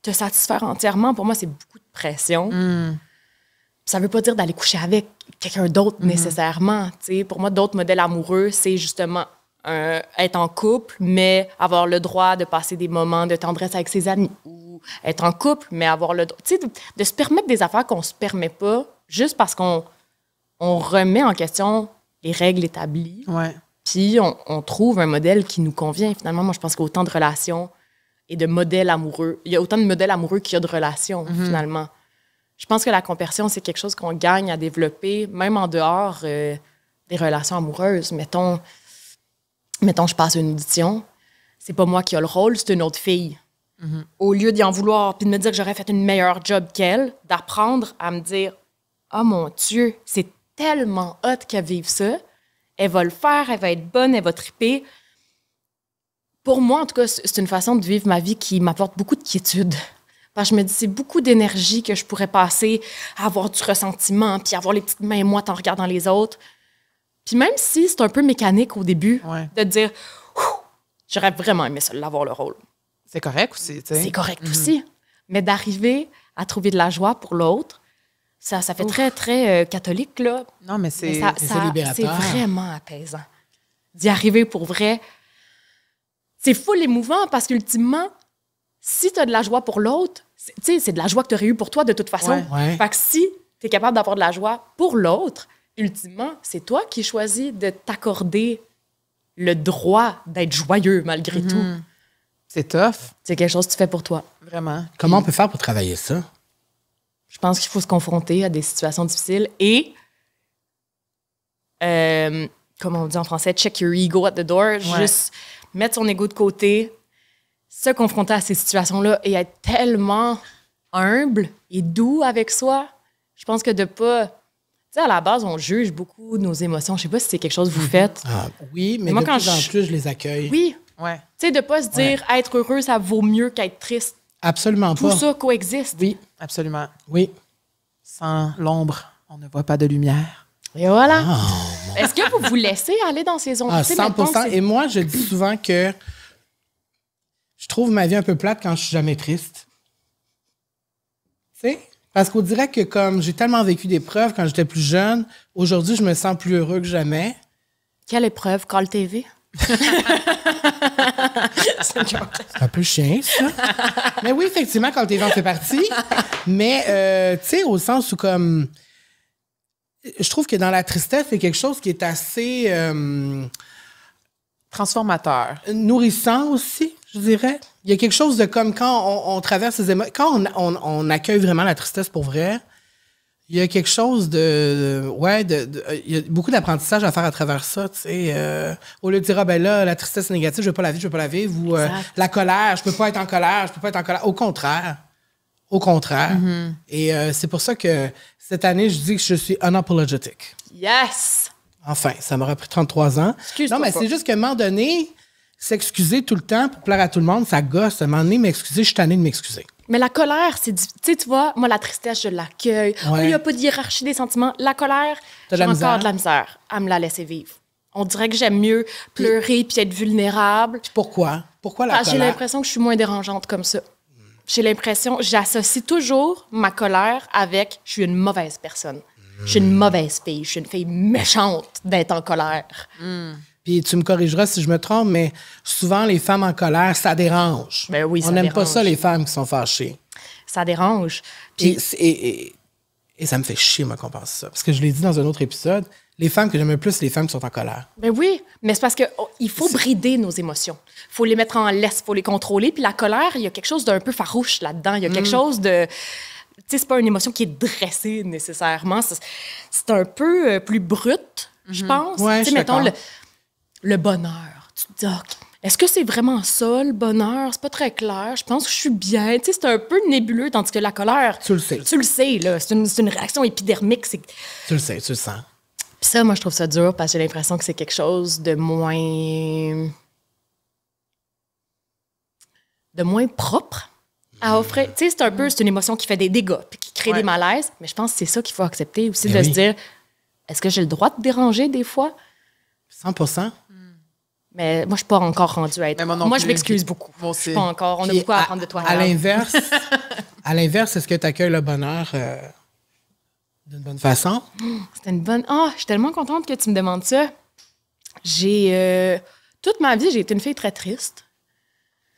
te satisfaire entièrement? Pour moi, c'est beaucoup de pression. Ça veut pas dire d'aller coucher avec quelqu'un d'autre nécessairement. T'sais. Pour moi, d'autres modèles amoureux, c'est justement être en couple, mais avoir le droit de passer des moments de tendresse avec ses amis. Ou être en couple, mais avoir le droit... De se permettre des affaires qu'on se permet pas juste parce qu'on remet en question les règles établies. Puis on trouve un modèle qui nous convient. Finalement, moi, je pense qu'il y a autant de relations et de modèles amoureux. Il y a autant de modèles amoureux qu'il y a de relations, finalement. Je pense que la compersion, c'est quelque chose qu'on gagne à développer, même en dehors des relations amoureuses. Mettons, je passe une audition, c'est pas moi qui ai le rôle, c'est une autre fille. Au lieu d'y en vouloir puis de me dire que j'aurais fait une meilleure job qu'elle, d'apprendre à me dire « Oh mon Dieu, c'est tellement hot qu'elle vive ça. Elle va le faire, elle va être bonne, elle va triper. » Pour moi, en tout cas, c'est une façon de vivre ma vie qui m'apporte beaucoup de quiétude. Parce que je me dis, c'est beaucoup d'énergie que je pourrais passer à avoir du ressentiment, puis avoir les petites mains moites en regardant les autres. Puis même si c'est un peu mécanique au début, de dire, j'aurais vraiment aimé ça, l'avoir le rôle. C'est correct aussi, tu sais. C'est correct aussi. Mais d'arriver à trouver de la joie pour l'autre, ça fait très, très catholique, là. Non, mais c'est libérateur. C'est vraiment apaisant. D'y arriver pour vrai. C'est full émouvant parce qu'ultimement, si tu as de la joie pour l'autre, c'est de la joie que tu aurais eu pour toi de toute façon. Ouais. Fait que si tu es capable d'avoir de la joie pour l'autre, ultimement, c'est toi qui choisis de t'accorder le droit d'être joyeux malgré tout. C'est tough. C'est quelque chose que tu fais pour toi. Vraiment. Comment on peut faire pour travailler ça? Je pense qu'il faut se confronter à des situations difficiles et, comme on dit en français, check your ego at the door. Juste mettre son ego de côté, se confronter à ces situations-là et être tellement humble et doux avec soi. Je pense que de pas... Tu sais, à la base, on juge beaucoup nos émotions. Je sais pas si c'est quelque chose que vous faites. Ah, oui, mais moi, de quand plus en plus, je les accueille. Oui. Ouais. Tu sais, de pas se dire être heureux, ça vaut mieux qu'être triste. Absolument Tout pas. ça coexiste. Oui, Absolument. oui. Sans l'ombre, on ne voit pas de lumière. Et voilà. Est-ce que vous vous laissez aller dans ces zones? Ah, 100%. Et moi, je dis souvent que je trouve ma vie un peu plate quand je suis jamais triste. Tu sais? Parce qu'on dirait que comme j'ai tellement vécu d'épreuves quand j'étais plus jeune, aujourd'hui, je me sens plus heureux que jamais. Quelle épreuve? Call TV? C'est un peu chien, ça. Mais oui, effectivement, quand t'es en fait partie. Mais, tu sais, au sens où, comme... Je trouve que dans la tristesse, c'est quelque chose qui est assez Transformateur. nourrissant aussi, je dirais. Il y a quelque chose de comme quand on traverse ces émotions... Quand on accueille vraiment la tristesse pour vrai, il y a quelque chose de il y a beaucoup d'apprentissage à faire à travers ça, tu sais. Au lieu de dire, ah ben là, la tristesse est négative, je veux pas la vivre, ou la colère, je peux pas être en colère. Au contraire. Et c'est pour ça que cette année, je dis que je suis unapologetic. Yes! Enfin, ça m'aurait pris 33 ans. Excuse-toi Non, mais pas. c'est juste qu'à un moment donné, s'excuser tout le temps pour plaire à tout le monde, ça gosse. À un moment donné, m'excuser, je suis tannée de m'excuser. Mais la colère, c'est... Tu sais, tu vois, moi, la tristesse, je l'accueille. Ouais. Il n'y a pas de hiérarchie des sentiments. La colère, T'as de j'ai la misère? encore de la misère à me la laisser vivre. On dirait que j'aime mieux pleurer puis être vulnérable. Pourquoi? Pourquoi la J'ai colère? l'impression que je suis moins dérangeante comme ça. J'ai l'impression... J'associe toujours ma colère avec « je suis une mauvaise personne ». Je suis une mauvaise fille. Je suis une fille méchante d'être en colère. Puis tu me corrigeras si je me trompe, mais souvent, les femmes en colère, ça dérange. Ben oui, ça On n'aime pas dérange. ça, les femmes qui sont fâchées. Ça dérange. Puis Et ça me fait chier, moi, qu'on pense ça. Parce que je l'ai dit dans un autre épisode, les femmes que j'aime le plus, c'est les femmes qui sont en colère. ben oui, mais c'est parce que il faut brider nos émotions. Il faut les mettre en laisse, il faut les contrôler. Puis la colère, il y a quelque chose d'un peu farouche là-dedans. Il y a quelque chose de... Tu sais, c'est pas une émotion qui est dressée nécessairement. C'est un peu plus brut, je pense. Ouais, Tu je sais, suis mettons, d'accord. le bonheur. Tu te dis, OK, est-ce que c'est vraiment ça, le bonheur? C'est pas très clair. Je pense que je suis bien. Tu sais, c'est un peu nébuleux, tandis que la colère... Tu le sais. Tu le sais, là. C'est une réaction épidermique. Tu le sais, tu le sens. Puis ça, moi, je trouve ça dur parce que j'ai l'impression que c'est quelque chose de moins propre à offrir. Tu sais, c'est une émotion qui fait des dégâts puis qui crée des malaises. Mais je pense que c'est ça qu'il faut accepter aussi, Ben de oui. se dire, est-ce que j'ai le droit de déranger des fois? 100%. Mais moi, je suis pas encore rendue à être... Mais moi non Moi, plus. je m'excuse beaucoup. Moi Je suis aussi. pas encore... On a Puis beaucoup à apprendre de toi. À Regarde. l'inverse, est-ce que tu accueilles le bonheur d'une bonne façon? C'était une bonne... Ah, je suis tellement contente que tu me demandes ça. Toute ma vie, j'ai été une fille très triste.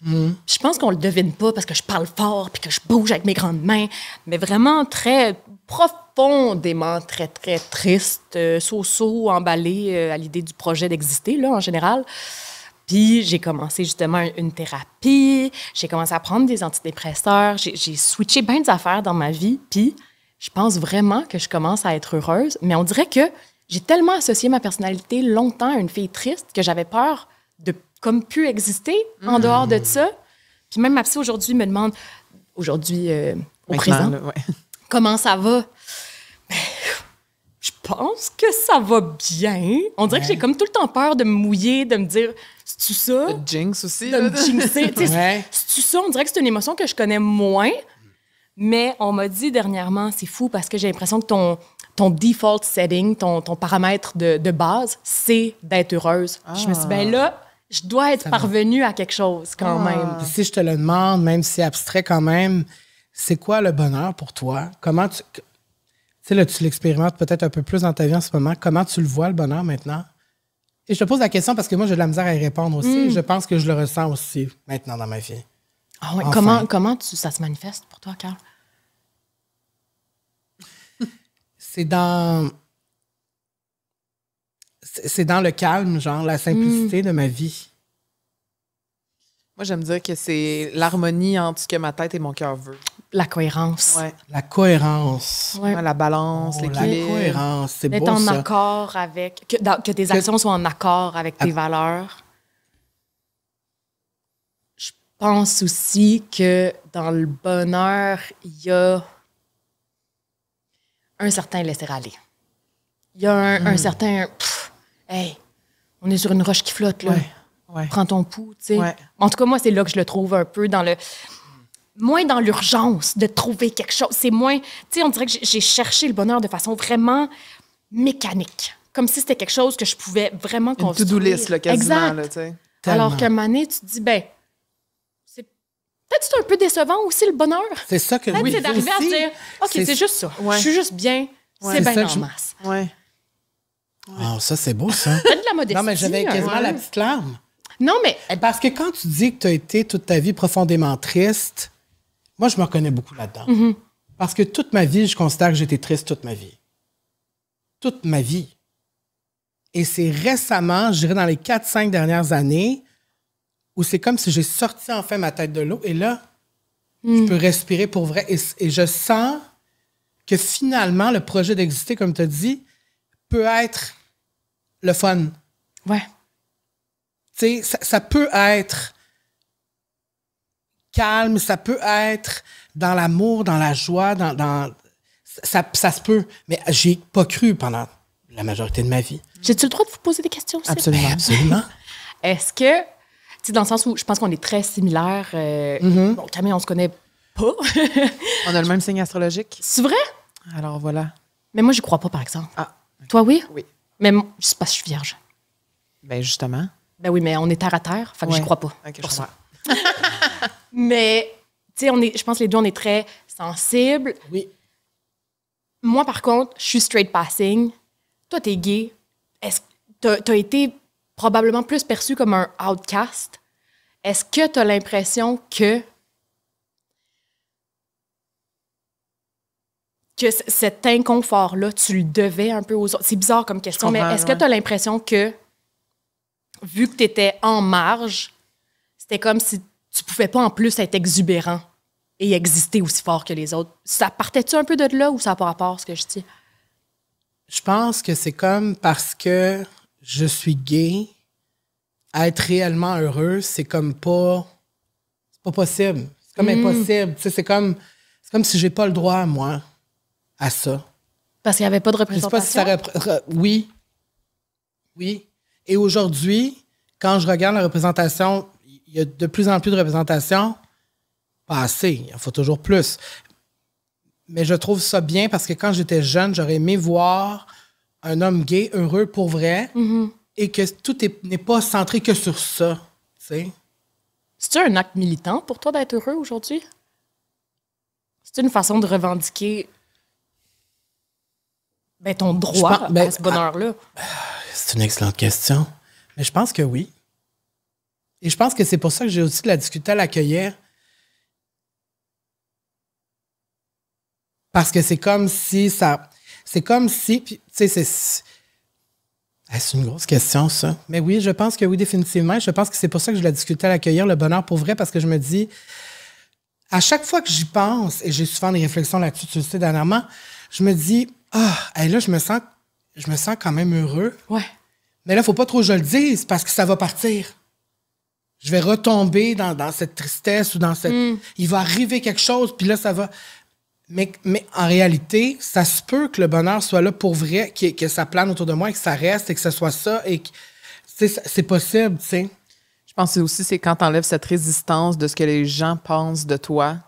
Je pense qu'on le devine pas parce que je parle fort puis que je bouge avec mes grandes mains, mais vraiment très profondément très, très triste, so-so, emballée à l'idée du projet d'exister, là, en général. Puis j'ai commencé justement une thérapie, j'ai commencé à prendre des antidépresseurs, j'ai switché bien des affaires dans ma vie, puis je pense vraiment que je commence à être heureuse, mais on dirait que j'ai tellement associé ma personnalité longtemps à une fille triste que j'avais peur de comme plus exister en dehors de ça. Puis même ma psy aujourd'hui me demande, au présent, Là, ouais. comment ça va? Ben, je pense que ça va bien. On dirait que j'ai comme tout le temps peur de me mouiller, de me dire, c'est-tu ça? Le jinx aussi. De là. me jinxer. Tu sais, Ouais. c'est-tu ça? On dirait que c'est une émotion que je connais moins. Mais on m'a dit dernièrement, c'est fou parce que j'ai l'impression que ton default setting, ton paramètre de base, c'est d'être heureuse. Je me suis dit, ben là, je dois être parvenue à quelque chose quand même. Puis si je te le demande, même si c'est abstrait quand même, c'est quoi le bonheur pour toi? Comment tu... Tu sais, là, tu l'expérimentes peut-être un peu plus dans ta vie en ce moment. Comment tu le vois, le bonheur, maintenant? Et je te pose la question parce que moi, j'ai de la misère à y répondre aussi. Je pense que je le ressens aussi maintenant dans ma vie. Ah ouais. Enfin. Comment ça se manifeste pour toi, Carl? C'est dans le calme, genre la simplicité de ma vie. Moi, j'aime dire que c'est l'harmonie entre ce que ma tête et mon cœur veut. La cohérence. Ouais. La cohérence. Ouais, la balance, l'équilibre. La cohérence, c'est beau, d'être en ça. accord avec... Que tes actions soient en accord avec tes valeurs. Je pense aussi que dans le bonheur, il y a un certain laisser-aller. Il y a un certain... hey, on est sur une roche qui flotte, là. Ouais. Prends ton pouls, tu sais. Ouais. En tout cas, moi, c'est là que je le trouve un peu dans le... Moins dans l'urgence de trouver quelque chose. C'est moins... Tu sais, on dirait que j'ai cherché le bonheur de façon vraiment mécanique. Comme si c'était quelque chose que je pouvais vraiment construire. Une to-do list, là, quasiment. Exact. Là, tu sais. Alors qu'à un moment donné, tu te dis, c'est peut-être c'est un peu décevant aussi, le bonheur. C'est ça que c'est d'arriver à se dire, OK, c'est juste ça. Ouais. Je suis juste bien. C'est bien en masse. Ouais. Oh, ça, c'est beau, ça. Peut-être de la modestie. Non, mais j'avais quasiment la petite larme. Non, mais... Parce que quand tu dis que tu as été toute ta vie profondément triste, moi, je me reconnais beaucoup là-dedans. Mm-hmm. Parce que toute ma vie, je considère que j'étais triste toute ma vie. Toute ma vie. Et c'est récemment, je dirais dans les 4-5 dernières années, où c'est comme si j'ai sorti enfin ma tête de l'eau. Et là, je peux respirer pour vrai. Et je sens que finalement, le projet d'exister, comme tu as dit, peut être le fun. Ouais. Tu sais, ça peut être calme, ça peut être dans l'amour, dans la joie, ça se peut. Mais j'y ai pas cru pendant la majorité de ma vie. J'ai-tu le droit de vous poser des questions aussi? Absolument. Absolument. Est-ce que, tu sais, dans le sens où je pense qu'on est très similaires, bon, Camille, on se connaît pas. On a le même signe astrologique. C'est vrai? Alors voilà. Mais moi, j'y crois pas, par exemple. Ah. Toi, oui? Oui. Mais c'est parce que je suis vierge. Ben justement. Ben oui, mais on est terre à terre, fait que j'y crois pas. OK, pour je ça. comprends. Mais, tu sais, je pense que les deux, on est très sensibles. Oui. Moi, par contre, je suis straight passing. Toi, t'es gay. T'as été probablement plus perçu comme un outcast. Est-ce que t'as l'impression que cet inconfort-là, tu le devais un peu aux autres? C'est bizarre comme question, mais est-ce que t'as l'impression que, vu que t'étais en marge, c'était comme si tu pouvais pas en plus être exubérant et exister aussi fort que les autres? Ça partait-tu un peu de là ou ça n'a pas rapport, ce que je dis? Je pense que c'est comme parce que je suis gay, être réellement heureux, c'est comme pas... C'est pas possible. C'est comme impossible. Tu sais, c'est comme si j'ai pas le droit, moi, à ça. Parce qu'il n'y avait pas de représentation? Je sais pas si ça oui. Oui. Et aujourd'hui, quand je regarde la représentation, il y a de plus en plus de représentation. Pas assez. Il en faut toujours plus. Mais je trouve ça bien parce que quand j'étais jeune, j'aurais aimé voir un homme gay heureux pour vrai et que tout n'est pas centré que sur ça. Tu sais? C'est-tu un acte militant pour toi d'être heureux aujourd'hui? C'est une façon de revendiquer ton droit à ce bonheur-là? C'est une excellente question. Mais je pense que oui. Et je pense que c'est pour ça que j'ai aussi de la difficulté à l'accueillir. Parce que c'est comme si ça... C'est comme si... Tu sais, c'est une grosse question, ça. Mais oui, je pense que oui, définitivement. Je pense que c'est pour ça que j'ai de la difficulté à l'accueillir, le bonheur pour vrai, parce que je me dis... À chaque fois que j'y pense, et j'ai souvent des réflexions là-dessus, tu le sais, dernièrement, je me dis... là, je me sens quand même heureux. Ouais. Mais là, il ne faut pas trop que je le dise parce que ça va partir. Je vais retomber dans cette tristesse ou dans cette... Il va arriver quelque chose, puis là, ça va... Mais en réalité, ça se peut que le bonheur soit là pour vrai, que ça plane autour de moi et que ça reste et que ce soit ça et que c'est possible, tu sais. Je pense que aussi, c'est quand tu enlèves cette résistance de ce que les gens pensent de toi.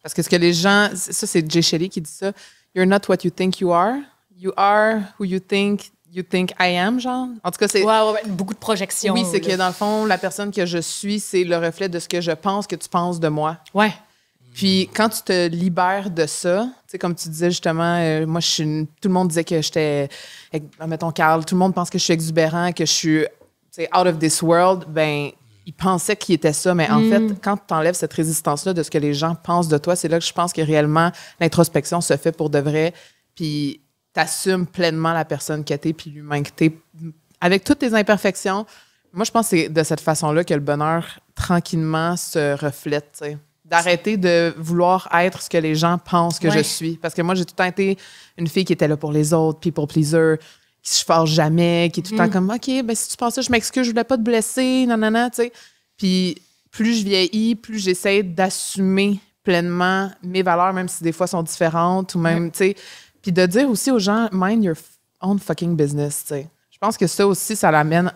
Parce que ce que les gens... Ça, c'est Jay Shetty qui dit ça. You're not what you think you are. You are who you think I am, genre. En tout cas, c'est... Ouais, beaucoup de projections. Oui, c'est que dans le fond, la personne que je suis, c'est le reflet de ce que je pense que tu penses de moi. Ouais. Puis quand tu te libères de ça, tu sais, comme tu disais justement, moi, tout le monde disait que j'étais, mettons, Carl, tout le monde pense que je suis exubérant, que je suis out of this world. Ben, il pensait qu'il était ça. Mais en fait, quand tu enlèves cette résistance-là de ce que les gens pensent de toi, c'est là que je pense que réellement, l'introspection se fait pour de vrai. Puis t'assumes pleinement la personne que t'es puis l'humain que t'es. Avec toutes tes imperfections, moi, je pense que c'est de cette façon-là que le bonheur, tranquillement, se reflète, t'sais. D'arrêter de vouloir être ce que les gens pensent que je suis. Parce que moi, j'ai tout le temps été une fille qui était là pour les autres, people pleaser, qui se fâche jamais, qui est tout le temps comme « OK, ben si tu penses ça, je m'excuse, je voulais pas te blesser, nanana, tu sais. » Puis plus je vieillis, plus j'essaie d'assumer pleinement mes valeurs, même si des fois sont différentes, ou même, tu sais. Puis de dire aussi aux gens « Mind your own fucking business », tu sais. Je pense que ça aussi, ça l'amène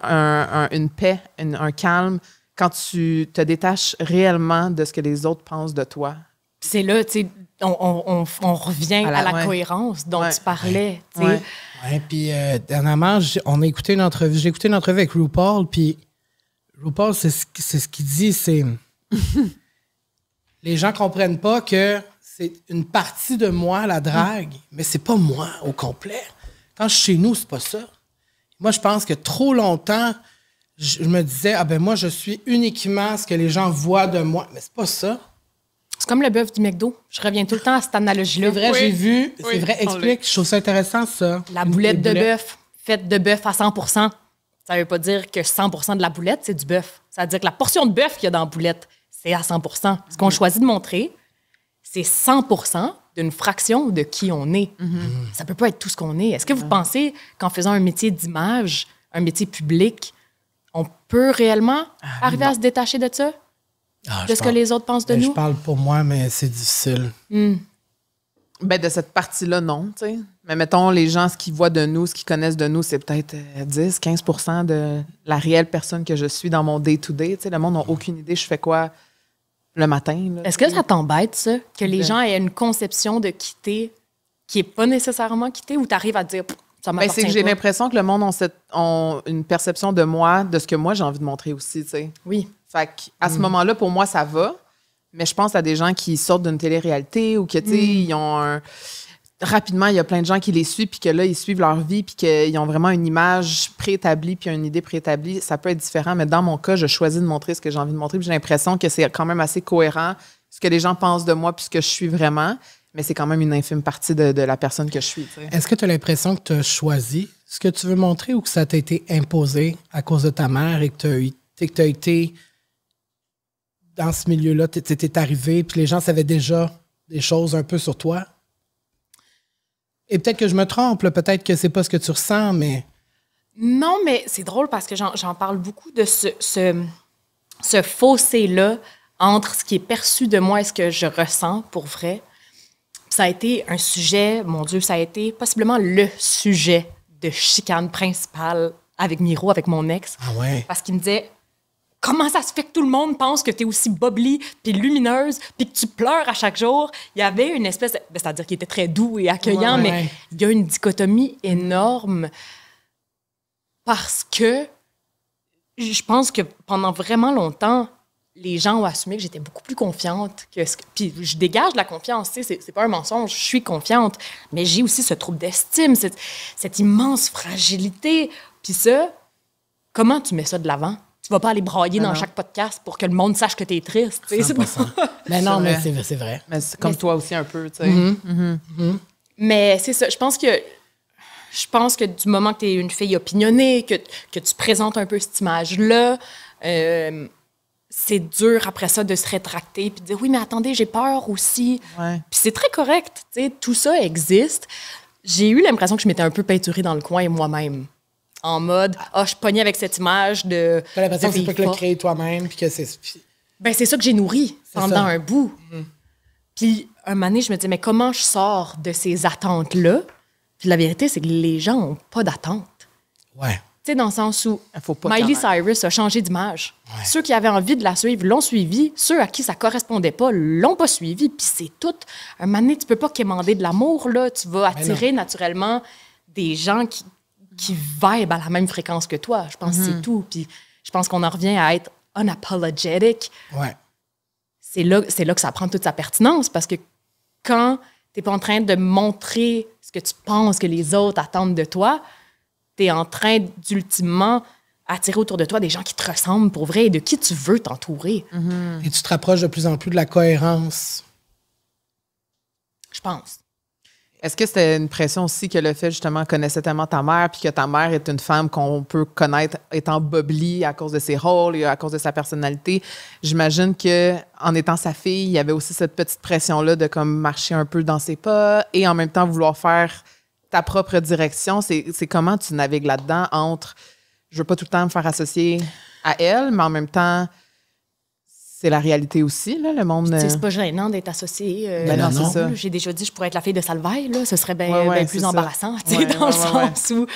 une paix, un calme, quand tu te détaches réellement de ce que les autres pensent de toi. C'est là, tu sais, on revient à la cohérence dont tu parlais, tu sais. Oui, puis dernièrement, j'ai écouté une entrevue avec RuPaul, puis RuPaul, c'est ce qu'il dit, c'est... les gens comprennent pas que c'est une partie de moi, la drague, mais c'est pas moi au complet. Quand je suis chez nous, c'est pas ça. Moi, je pense que trop longtemps... Je me disais, moi, je suis uniquement ce que les gens voient de moi. Mais c'est pas ça. C'est comme le bœuf du McDo. Je reviens tout le temps à cette analogie-là. C'est vrai, j'ai vu. C'est vrai, explique. Je trouve ça intéressant, ça. La boulette de bœuf, faite de bœuf à 100%. Ça veut pas dire que 100% de la boulette, c'est du bœuf. Ça veut dire que la portion de bœuf qu'il y a dans la boulette, c'est à 100%. Ce qu'on choisit de montrer, c'est 100% d'une fraction de qui on est. Ça peut pas être tout ce qu'on est. Est-ce que vous pensez qu'en faisant un métier d'image, un métier public, on peut réellement arriver à se détacher de ça? De ce que les autres pensent de nous? Je parle pour moi, mais c'est difficile. Ben, de cette partie-là, non, tu sais. Mais mettons, les gens, ce qu'ils voient de nous, ce qu'ils connaissent de nous, c'est peut-être 10-15% de la réelle personne que je suis dans mon day-to-day. Tu sais, le monde n'a aucune idée je fais quoi le matin. Là, est-ce que ça t'embête, ça? Que les gens aient une conception de quitter qui n'est pas nécessairement quitter, ou tu arrives à te dire... Ben, c'est que j'ai l'impression que le monde a une perception de moi, de ce que moi j'ai envie de montrer aussi, tu sais. Oui. Fait qu'à ce moment-là, pour moi, ça va. Mais je pense à des gens qui sortent d'une télé-réalité ou que, tu sais, ils ont rapidement, il y a plein de gens qui les suivent, puis que là, ils suivent leur vie, puis qu'ils ont vraiment une image préétablie, puis une idée préétablie. Ça peut être différent, mais dans mon cas, je choisis de montrer ce que j'ai envie de montrer, puis j'ai l'impression que c'est quand même assez cohérent, ce que les gens pensent de moi, puis ce que je suis vraiment. Mais c'est quand même une infime partie de la personne que je suis. T'sais. Est-ce que tu as l'impression que tu as choisi ce que tu veux montrer ou que ça t'a été imposé à cause de ta mère et que tu as été dans ce milieu-là, tu es arrivé, puis les gens savaient déjà des choses un peu sur toi? Et peut-être que je me trompe, là, peut-être que c'est pas ce que tu ressens, mais... Non, mais c'est drôle parce que j'en parle beaucoup de ce fossé-là entre ce qui est perçu de moi et ce que je ressens pour vrai. Ça a été un sujet, mon Dieu, ça a été possiblement le sujet de chicane principale avec Miro, avec mon ex. Ah ouais? Parce qu'il me disait, comment ça se fait que tout le monde pense que tu es aussi bubbly puis lumineuse puis que tu pleures à chaque jour? Il y avait une espèce de... c'est-à-dire qu'il était très doux et accueillant, mais il y a une dichotomie énorme parce que je pense que pendant vraiment longtemps, les gens ont assumé que j'étais beaucoup plus confiante. Puis je dégage de la confiance, tu sais, c'est pas un mensonge, je suis confiante, mais j'ai aussi ce trouble d'estime, cette immense fragilité. Puis ça, comment tu mets ça de l'avant? Tu vas pas aller brailler dans chaque podcast pour que le monde sache que t'es triste. C'est pas ça. Mais non, mais c'est vrai. Mais c'est comme toi aussi un peu, tu sais. Mais c'est ça, je pense que du moment que t'es une fille opinionnée, que tu présentes un peu cette image-là, c'est dur après ça de se rétracter puis de dire oui, mais attendez, j'ai peur aussi. Ouais. Puis c'est très correct, tu sais, tout ça existe. J'ai eu l'impression que je m'étais un peu peinturée dans le coin moi-même. En mode, je pognais avec cette image de. T'as l'impression que c'est pas que le créer toi-même puis que c'est. Ben, c'est ça que j'ai nourri pendant un bout. Puis un moment donné, je me disais, mais comment je sors de ces attentes-là? Puis la vérité, c'est que les gens n'ont pas d'attente. Ouais. Tu sais, dans le sens où Miley Cyrus a changé d'image. Ouais. Ceux qui avaient envie de la suivre l'ont suivie. Ceux à qui ça correspondait pas l'ont pas suivie. Puis c'est tout. Un moment donné, tu peux pas quémander de l'amour, là. Tu vas attirer naturellement des gens qui vibent à la même fréquence que toi. Je pense que c'est tout. Puis je pense qu'on en revient à être unapologetic. Ouais. C'est là que ça prend toute sa pertinence parce que quand t'es pas en train de montrer ce que tu penses que les autres attendent de toi, t'es en train d'ultimement attirer autour de toi des gens qui te ressemblent pour vrai et de qui tu veux t'entourer. Et tu te rapproches de plus en plus de la cohérence. Je pense. Est-ce que c'était une pression aussi que le fait, justement, connaissait tellement ta mère, puis que ta mère est une femme qu'on peut connaître étant bobli à cause de ses rôles et à cause de sa personnalité? J'imagine qu'en étant sa fille, il y avait aussi cette petite pression-là de comme marcher un peu dans ses pas et en même temps vouloir faire ta propre direction. C'est comment tu navigues là-dedans entre je veux pas tout le temps me faire associer à elle, mais en même temps, c'est la réalité aussi, là, le monde. C'est pas gênant d'être associé. Non, c'est ça. J'ai déjà dit je pourrais être la fille de Salvaille, là. Ce serait bien plus embarrassant, dans le sens où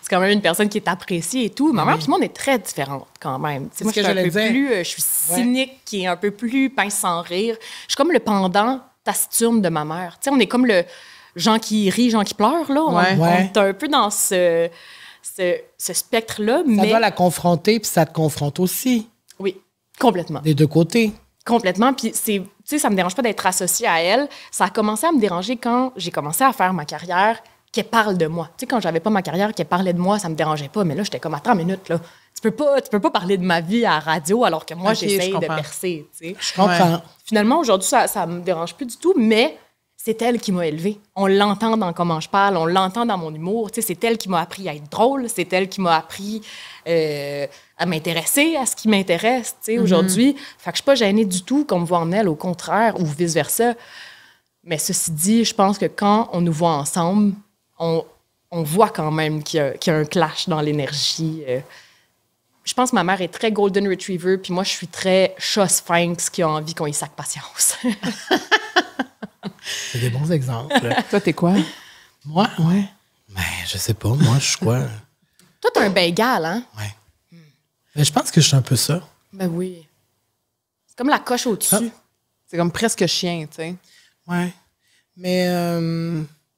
c'est quand même une personne qui est appréciée et tout. Ma mère, tout le monde est très différente quand même. Moi, je suis cynique, qui est un peu plus pince sans rire. Je suis comme le pendant taciturne de ma mère. T'sais, on est comme le gens qui rient, gens qui pleurent, là. On est un peu dans ce spectre-là. Ça doit la confronter, puis ça te confronte aussi. Oui. Complètement. Des deux côtés. Complètement. Puis, tu sais, ça me dérange pas d'être associée à elle. Ça a commencé à me déranger quand j'ai commencé à faire ma carrière, qu'elle parle de moi. Tu sais, quand j'avais pas ma carrière, qu'elle parlait de moi, ça me dérangeait pas. Mais là, j'étais comme, attends une minute, là. Tu peux pas parler de ma vie à la radio alors que moi, j'essaye de percer, tu sais. Je comprends. Finalement, aujourd'hui, ça me dérange plus du tout, mais c'est elle qui m'a élevée. On l'entend dans comment je parle, on l'entend dans mon humour. Tu sais, c'est elle qui m'a appris à être drôle, c'est elle qui m'a appris à m'intéresser à ce qui m'intéresse, tu sais, aujourd'hui. Fait que je suis pas gênée du tout qu'on me voit en elle, au contraire, ou vice-versa. Mais ceci dit, je pense que quand on nous voit ensemble, on voit quand même qu'il y a un clash dans l'énergie. Je pense que ma mère est très golden retriever, puis moi, je suis très chat sphinx qui a envie qu'on y sac patience. C'est des bons exemples. Toi, t'es quoi? Moi? Ouais. Ben, je sais pas. Moi, je suis quoi? Toi, t'es un Bengale, hein? Ouais. Mais je pense que je suis un peu ça. Ben oui. C'est comme la coche au-dessus. C'est comme presque chien, tu sais. Ouais. Mais,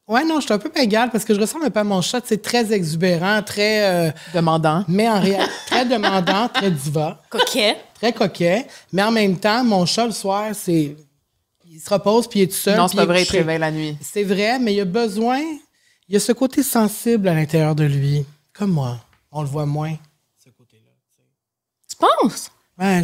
ouais, non, je suis un peu Bengale parce que je ressemble un peu à mon chat. C'est très exubérant, très... demandant. Mais en réalité, très demandant, très diva. Coquet. Très coquet. Mais en même temps, mon chat, le soir, c'est... Il se repose, puis il est tout seul. Non, c'est pas vrai, il te réveille la nuit. C'est vrai, mais il a besoin... Il y a ce côté sensible à l'intérieur de lui. Comme moi. On le voit moins, ce côté-là. Tu penses? Ben,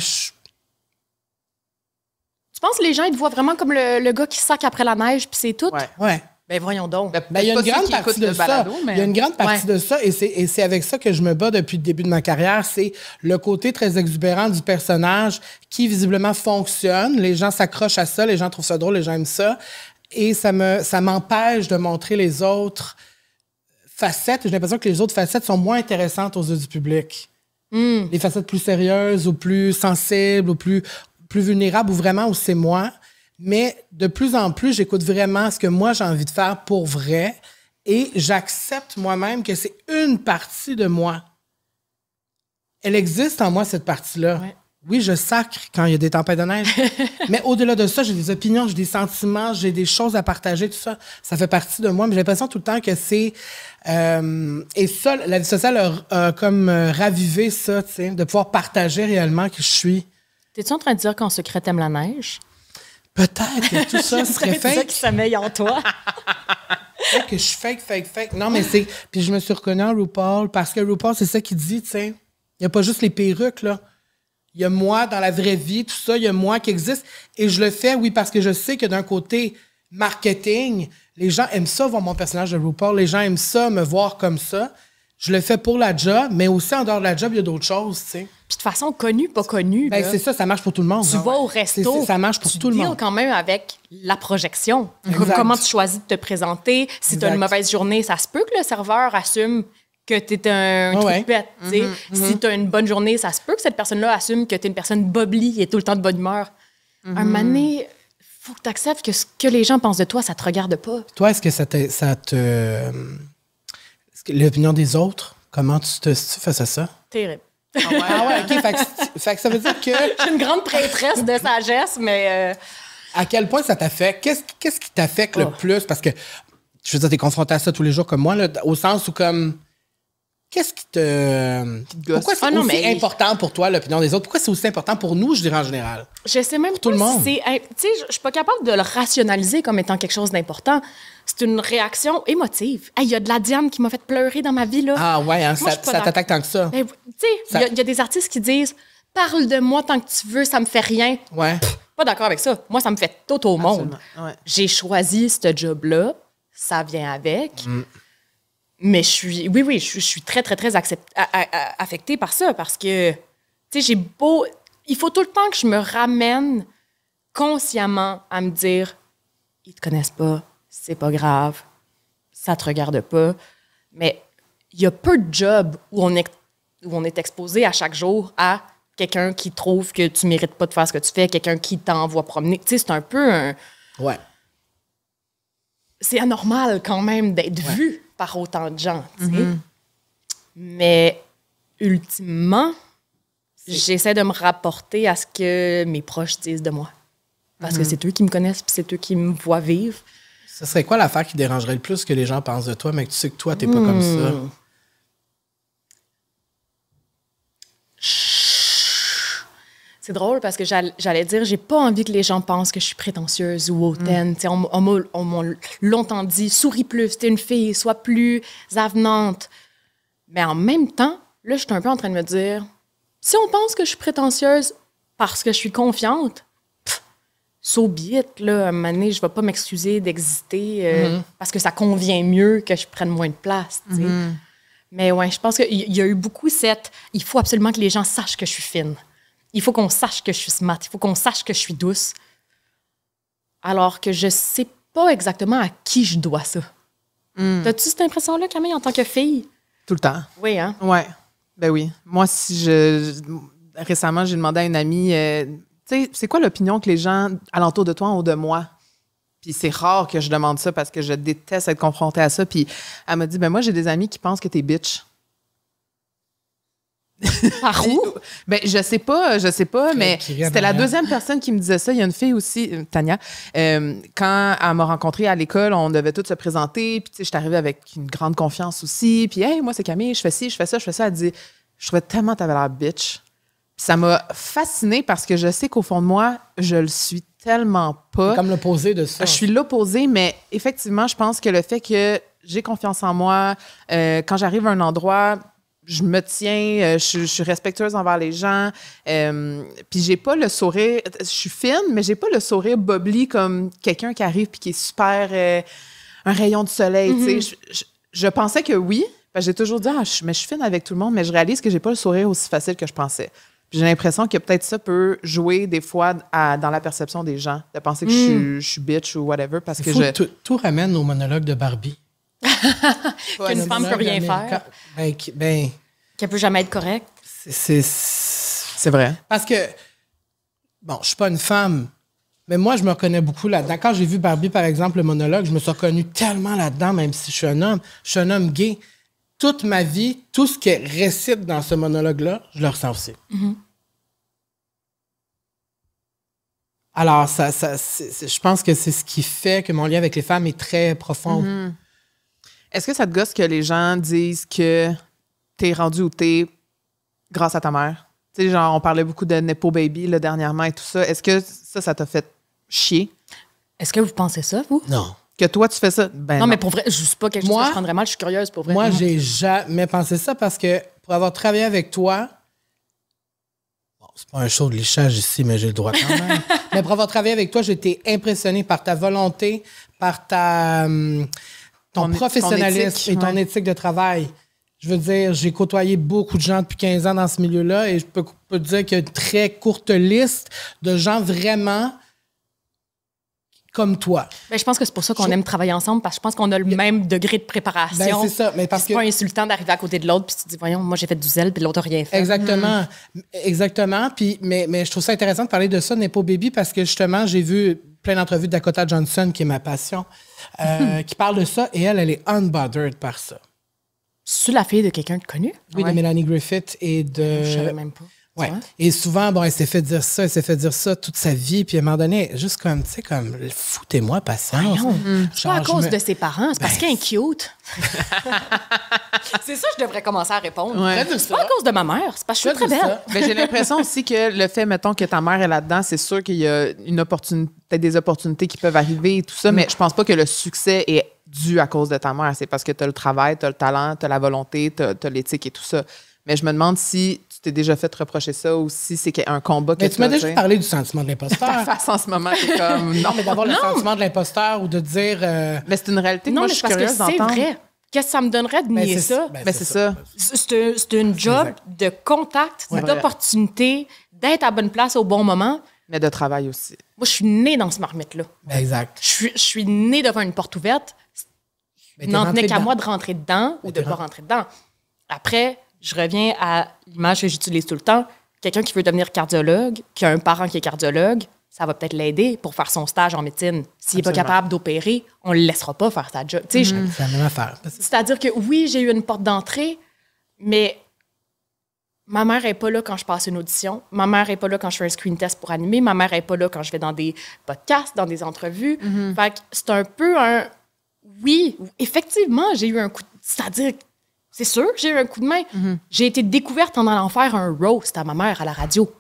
Tu penses que les gens, ils te voient vraiment comme le gars qui sac après la neige, puis c'est tout? Ouais. Ben voyons donc. Ben, il y a une grande partie de ça. Il y a une grande partie de ça, et c'est avec ça que je me bats depuis le début de ma carrière. C'est le côté très exubérant du personnage qui, visiblement, fonctionne. Les gens s'accrochent à ça, les gens trouvent ça drôle, les gens aiment ça. Et ça m'empêche de montrer les autres facettes. J'ai l'impression que les autres facettes sont moins intéressantes aux yeux du public. Les facettes plus sérieuses ou plus sensibles ou plus vulnérables, ou vraiment où c'est moi. Mais de plus en plus, j'écoute vraiment ce que moi, j'ai envie de faire pour vrai et j'accepte moi-même que c'est une partie de moi. Elle existe en moi, cette partie-là. Ouais. Oui, je sacre quand il y a des tempêtes de neige. Mais au-delà de ça, j'ai des opinions, j'ai des sentiments, j'ai des choses à partager, tout ça. Ça fait partie de moi. Mais j'ai l'impression tout le temps que c'est... et ça, la vie sociale a comme ravivé ça, tu sais, de pouvoir partager réellement qui je suis. T'es-tu en train de dire qu'en secret, t'aimes la neige? Peut-être que tout ça serait fake. C'est ça qui sommeille en toi. Peut-être que je suis fake. Non, mais c'est... Puis je me suis reconnue en RuPaul parce que RuPaul, c'est ça qu'il dit, tu sais. Il n'y a pas juste les perruques, là. Il y a moi dans la vraie vie, tout ça, il y a moi qui existe. Et je le fais, oui, parce que je sais que d'un côté marketing, les gens aiment ça, voir mon personnage de RuPaul. Les gens aiment ça, me voir comme ça. Je le fais pour la job, mais aussi en dehors de la job, il y a d'autres choses, tu sais. Puis de façon connue, pas connue. Ben, c'est ça, ça marche pour tout le monde. Tu vas au resto. Ça marche pour tout le monde. Tu deals quand même avec la projection. Exact. Comment tu choisis de te présenter. Si tu as une mauvaise journée, ça se peut que le serveur assume que tu es un troupette. Si tu as une bonne journée, ça se peut que cette personne-là assume que tu es une personne bubbly et tout le temps de bonne humeur. Un moment donné, faut que tu acceptes que ce que les gens pensent de toi, ça te regarde pas. Toi, est-ce que ça te... L'opinion des autres, comment tu fais à ça? Terrible. Ah ouais, OK. Fait que ça veut dire que... Je suis une grande prêtresse de sagesse, mais... À quel point ça t'affecte? Qu'est-ce qui t'affecte le plus? Parce que, je veux dire, t'es confronté à ça tous les jours comme moi, là, au sens où, comme, qu'est-ce qui te gosse? Pourquoi c'est aussi important pour toi, l'opinion des autres? Pourquoi c'est aussi important pour nous, je dirais en général? Je sais même pas si c'est... Tu sais, je suis pas capable de le rationaliser comme étant quelque chose d'important. C'est une réaction émotive. Il y a de la Diane qui m'a fait pleurer dans ma vie, là. Ah ouais, hein, ça t'attaque tant que ça. Tu sais, il y a des artistes qui disent « Parle de moi tant que tu veux, ça me fait rien. » Ouais. Pas d'accord avec ça. Moi, ça me fait tout au monde. Ouais. J'ai choisi ce job-là. Ça vient avec. Mais je suis très, très, très affectée par ça parce que, tu sais, il faut tout le temps que je me ramène consciemment à me dire « Ils te connaissent pas. C'est pas grave, ça te regarde pas. » Mais il y a peu de jobs où on est exposé à chaque jour à quelqu'un qui trouve que tu mérites pas de faire ce que tu fais, quelqu'un qui t'envoie promener. Tu sais, c'est un peu un... Ouais. C'est anormal quand même d'être vu par autant de gens, tu sais. Mais ultimement, j'essaie de me rapporter à ce que mes proches disent de moi. Parce que c'est eux qui me connaissent puis c'est eux qui me voient vivre. Ce serait quoi l'affaire qui dérangerait le plus que les gens pensent de toi, mais que tu sais que toi, t'es pas comme ça? C'est drôle parce que j'allais dire, j'ai pas envie que les gens pensent que je suis prétentieuse ou hautaine. On m'a longtemps dit, souris plus, t'es une fille, sois plus avenante. Mais en même temps, là, je suis un peu en train de me dire, si on pense que je suis prétentieuse parce que je suis confiante, so be it, là, à un moment donné, je vais pas m'excuser d'exister parce que ça convient mieux que je prenne moins de place, tu sais. Mais ouais, je pense qu'il y a eu beaucoup il faut absolument que les gens sachent que je suis fine. Il faut qu'on sache que je suis smart. Il faut qu'on sache que je suis douce. Alors que je sais pas exactement à qui je dois ça. T'as-tu cette impression-là, Camille, en tant que fille? Tout le temps. Oui, hein? Ouais. Ben oui. Moi, récemment, j'ai demandé à une amie... tu sais, c'est quoi l'opinion que les gens alentour de toi ont de moi? Puis c'est rare que je demande ça parce que je déteste être confrontée à ça. Puis elle m'a dit, ben moi, j'ai des amis qui pensent que t'es bitch. Par où? Ben, je sais pas, mais c'était la deuxième personne qui me disait ça. Il y a une fille aussi, Tania, quand elle m'a rencontrée à l'école, on devait toutes se présenter. Puis, tu sais, je suis arrivée avec une grande confiance aussi. Puis, hey, moi, c'est Camille, je fais ci, je fais ça, je fais ça. Elle dit, je trouvais tellement que t'avais l'air bitch. Puis ça m'a fascinée parce que je sais qu'au fond de moi, je le suis tellement pas. C'est comme l'opposé de ça. Je suis l'opposé, mais effectivement, je pense que le fait que j'ai confiance en moi, quand j'arrive à un endroit, je me tiens, je suis respectueuse envers les gens. Puis j'ai pas le sourire, je suis fine, mais j'ai pas le sourire bubbly comme quelqu'un qui arrive puis qui est super un rayon de soleil. Tu sais, je pensais que oui. J'ai toujours dit, mais je suis fine avec tout le monde, mais je réalise que j'ai pas le sourire aussi facile que je pensais. Puis j'ai l'impression que peut-être ça peut jouer des fois dans la perception des gens, de penser que je suis bitch ou whatever. Parce que tout ramène au monologue de Barbie. Qu'une femme peut rien faire. Qu'elle peut jamais être correcte. C'est vrai. Parce que, bon, je suis pas une femme, mais moi, je me reconnais beaucoup là-dedans. Quand j'ai vu Barbie, par exemple, le monologue, je me suis reconnue tellement là-dedans, même si je suis un homme. Je suis un homme gay. Toute ma vie, tout ce qu'elle récite dans ce monologue-là, je le ressens aussi. Alors, je pense que c'est ce qui fait que mon lien avec les femmes est très profond. Est-ce que ça te gosse que les gens disent que t'es rendu où t'es grâce à ta mère? Tu sais, genre, on parlait beaucoup de Nepo Baby là, dernièrement et tout ça. Est-ce que ça t'a fait chier? Est-ce que vous pensez ça, vous? Non. Que toi, tu fais ça? Ben non, mais pour vrai, je sais pas quelque chose que je prendrais mal, je suis curieuse, pour vrai. Moi, j'ai jamais pensé ça parce que pour avoir travaillé avec toi, bon, c'est pas un show de lichage ici, mais j'ai le droit quand même. Mais pour avoir travaillé avec toi, j'ai été impressionnée par ta volonté, par ton professionnalisme et ton éthique de travail. Je veux dire, j'ai côtoyé beaucoup de gens depuis 15 ans dans ce milieu-là et je peux te dire qu'il y a une très courte liste de gens vraiment comme toi. Ben, je pense que c'est pour ça qu'on aime travailler ensemble, parce que je pense qu'on a le même degré de préparation. Ben, c'est ça. Mais parce c'est pas insultant d'arriver à côté de l'autre puis tu te dis, voyons, moi j'ai fait du zèle puis l'autre n'a rien fait. Exactement. Exactement. Puis, mais je trouve ça intéressant de parler de ça, Nepo Baby, parce que justement, j'ai vu plein d'entrevues de Dakota Johnson, qui est ma passion, qui parle de ça et elle est unbothered par ça. C'est la fille de quelqu'un de connu? Oui, de Mélanie Griffith et de... Je savais même pas. Ouais. Et souvent, bon, elle s'est fait dire ça toute sa vie. Puis à un moment donné, juste comme, tu sais, comme, foutez-moi patience. C'est pas à cause de ses parents, c'est parce qu'elle est cute. C'est ça que je devrais commencer à répondre. Ouais. C'est pas à cause de ma mère, c'est parce que je suis très belle. Mais j'ai l'impression aussi que le fait, mettons, que ta mère est là-dedans, c'est sûr qu'il y a peut-être des opportunités qui peuvent arriver et tout ça, mais je pense pas que le succès est dû à cause de ta mère. C'est parce que tu as le travail, tu as le talent, tu as la volonté, tu as l'éthique et tout ça. Mais je me demande si tu t'es déjà fait reprocher ça ou si c'est un combat que mais tu m'as déjà parlé du sentiment de l'imposteur. Ta face en ce moment, c'est comme... Non, mais d'avoir le sentiment de l'imposteur ou de dire... Mais c'est une réalité que non, moi, mais je suis parce curieuse que c'est d'entendre. vrai. Qu'est-ce que ça me donnerait de nier ça? C'est ça. C'est une job de contact, d'opportunité, d'être à bonne place au bon moment. Mais de travail aussi. Moi, je suis née dans ce marmite-là. Exact. Je suis née devant une porte ouverte. Il n'en tenait qu'à moi de rentrer dedans ou de ne pas rentrer dedans. Après, je reviens à l'image que j'utilise tout le temps. Quelqu'un qui veut devenir cardiologue, qui a un parent qui est cardiologue, ça va peut-être l'aider pour faire son stage en médecine. S'il n'est pas capable d'opérer, on ne le laissera pas faire sa job. C'est la même affaire. C'est-à-dire que oui, j'ai eu une porte d'entrée, mais ma mère n'est pas là quand je passe une audition. Ma mère n'est pas là quand je fais un screen test pour animer. Ma mère n'est pas là quand je vais dans des podcasts, dans des entrevues. Fait que c'est un peu un... Oui, effectivement, j'ai eu un coup de... C'est-à-dire, c'est sûr, j'ai eu un coup de main. J'ai été découverte en allant faire un roast à ma mère à la radio.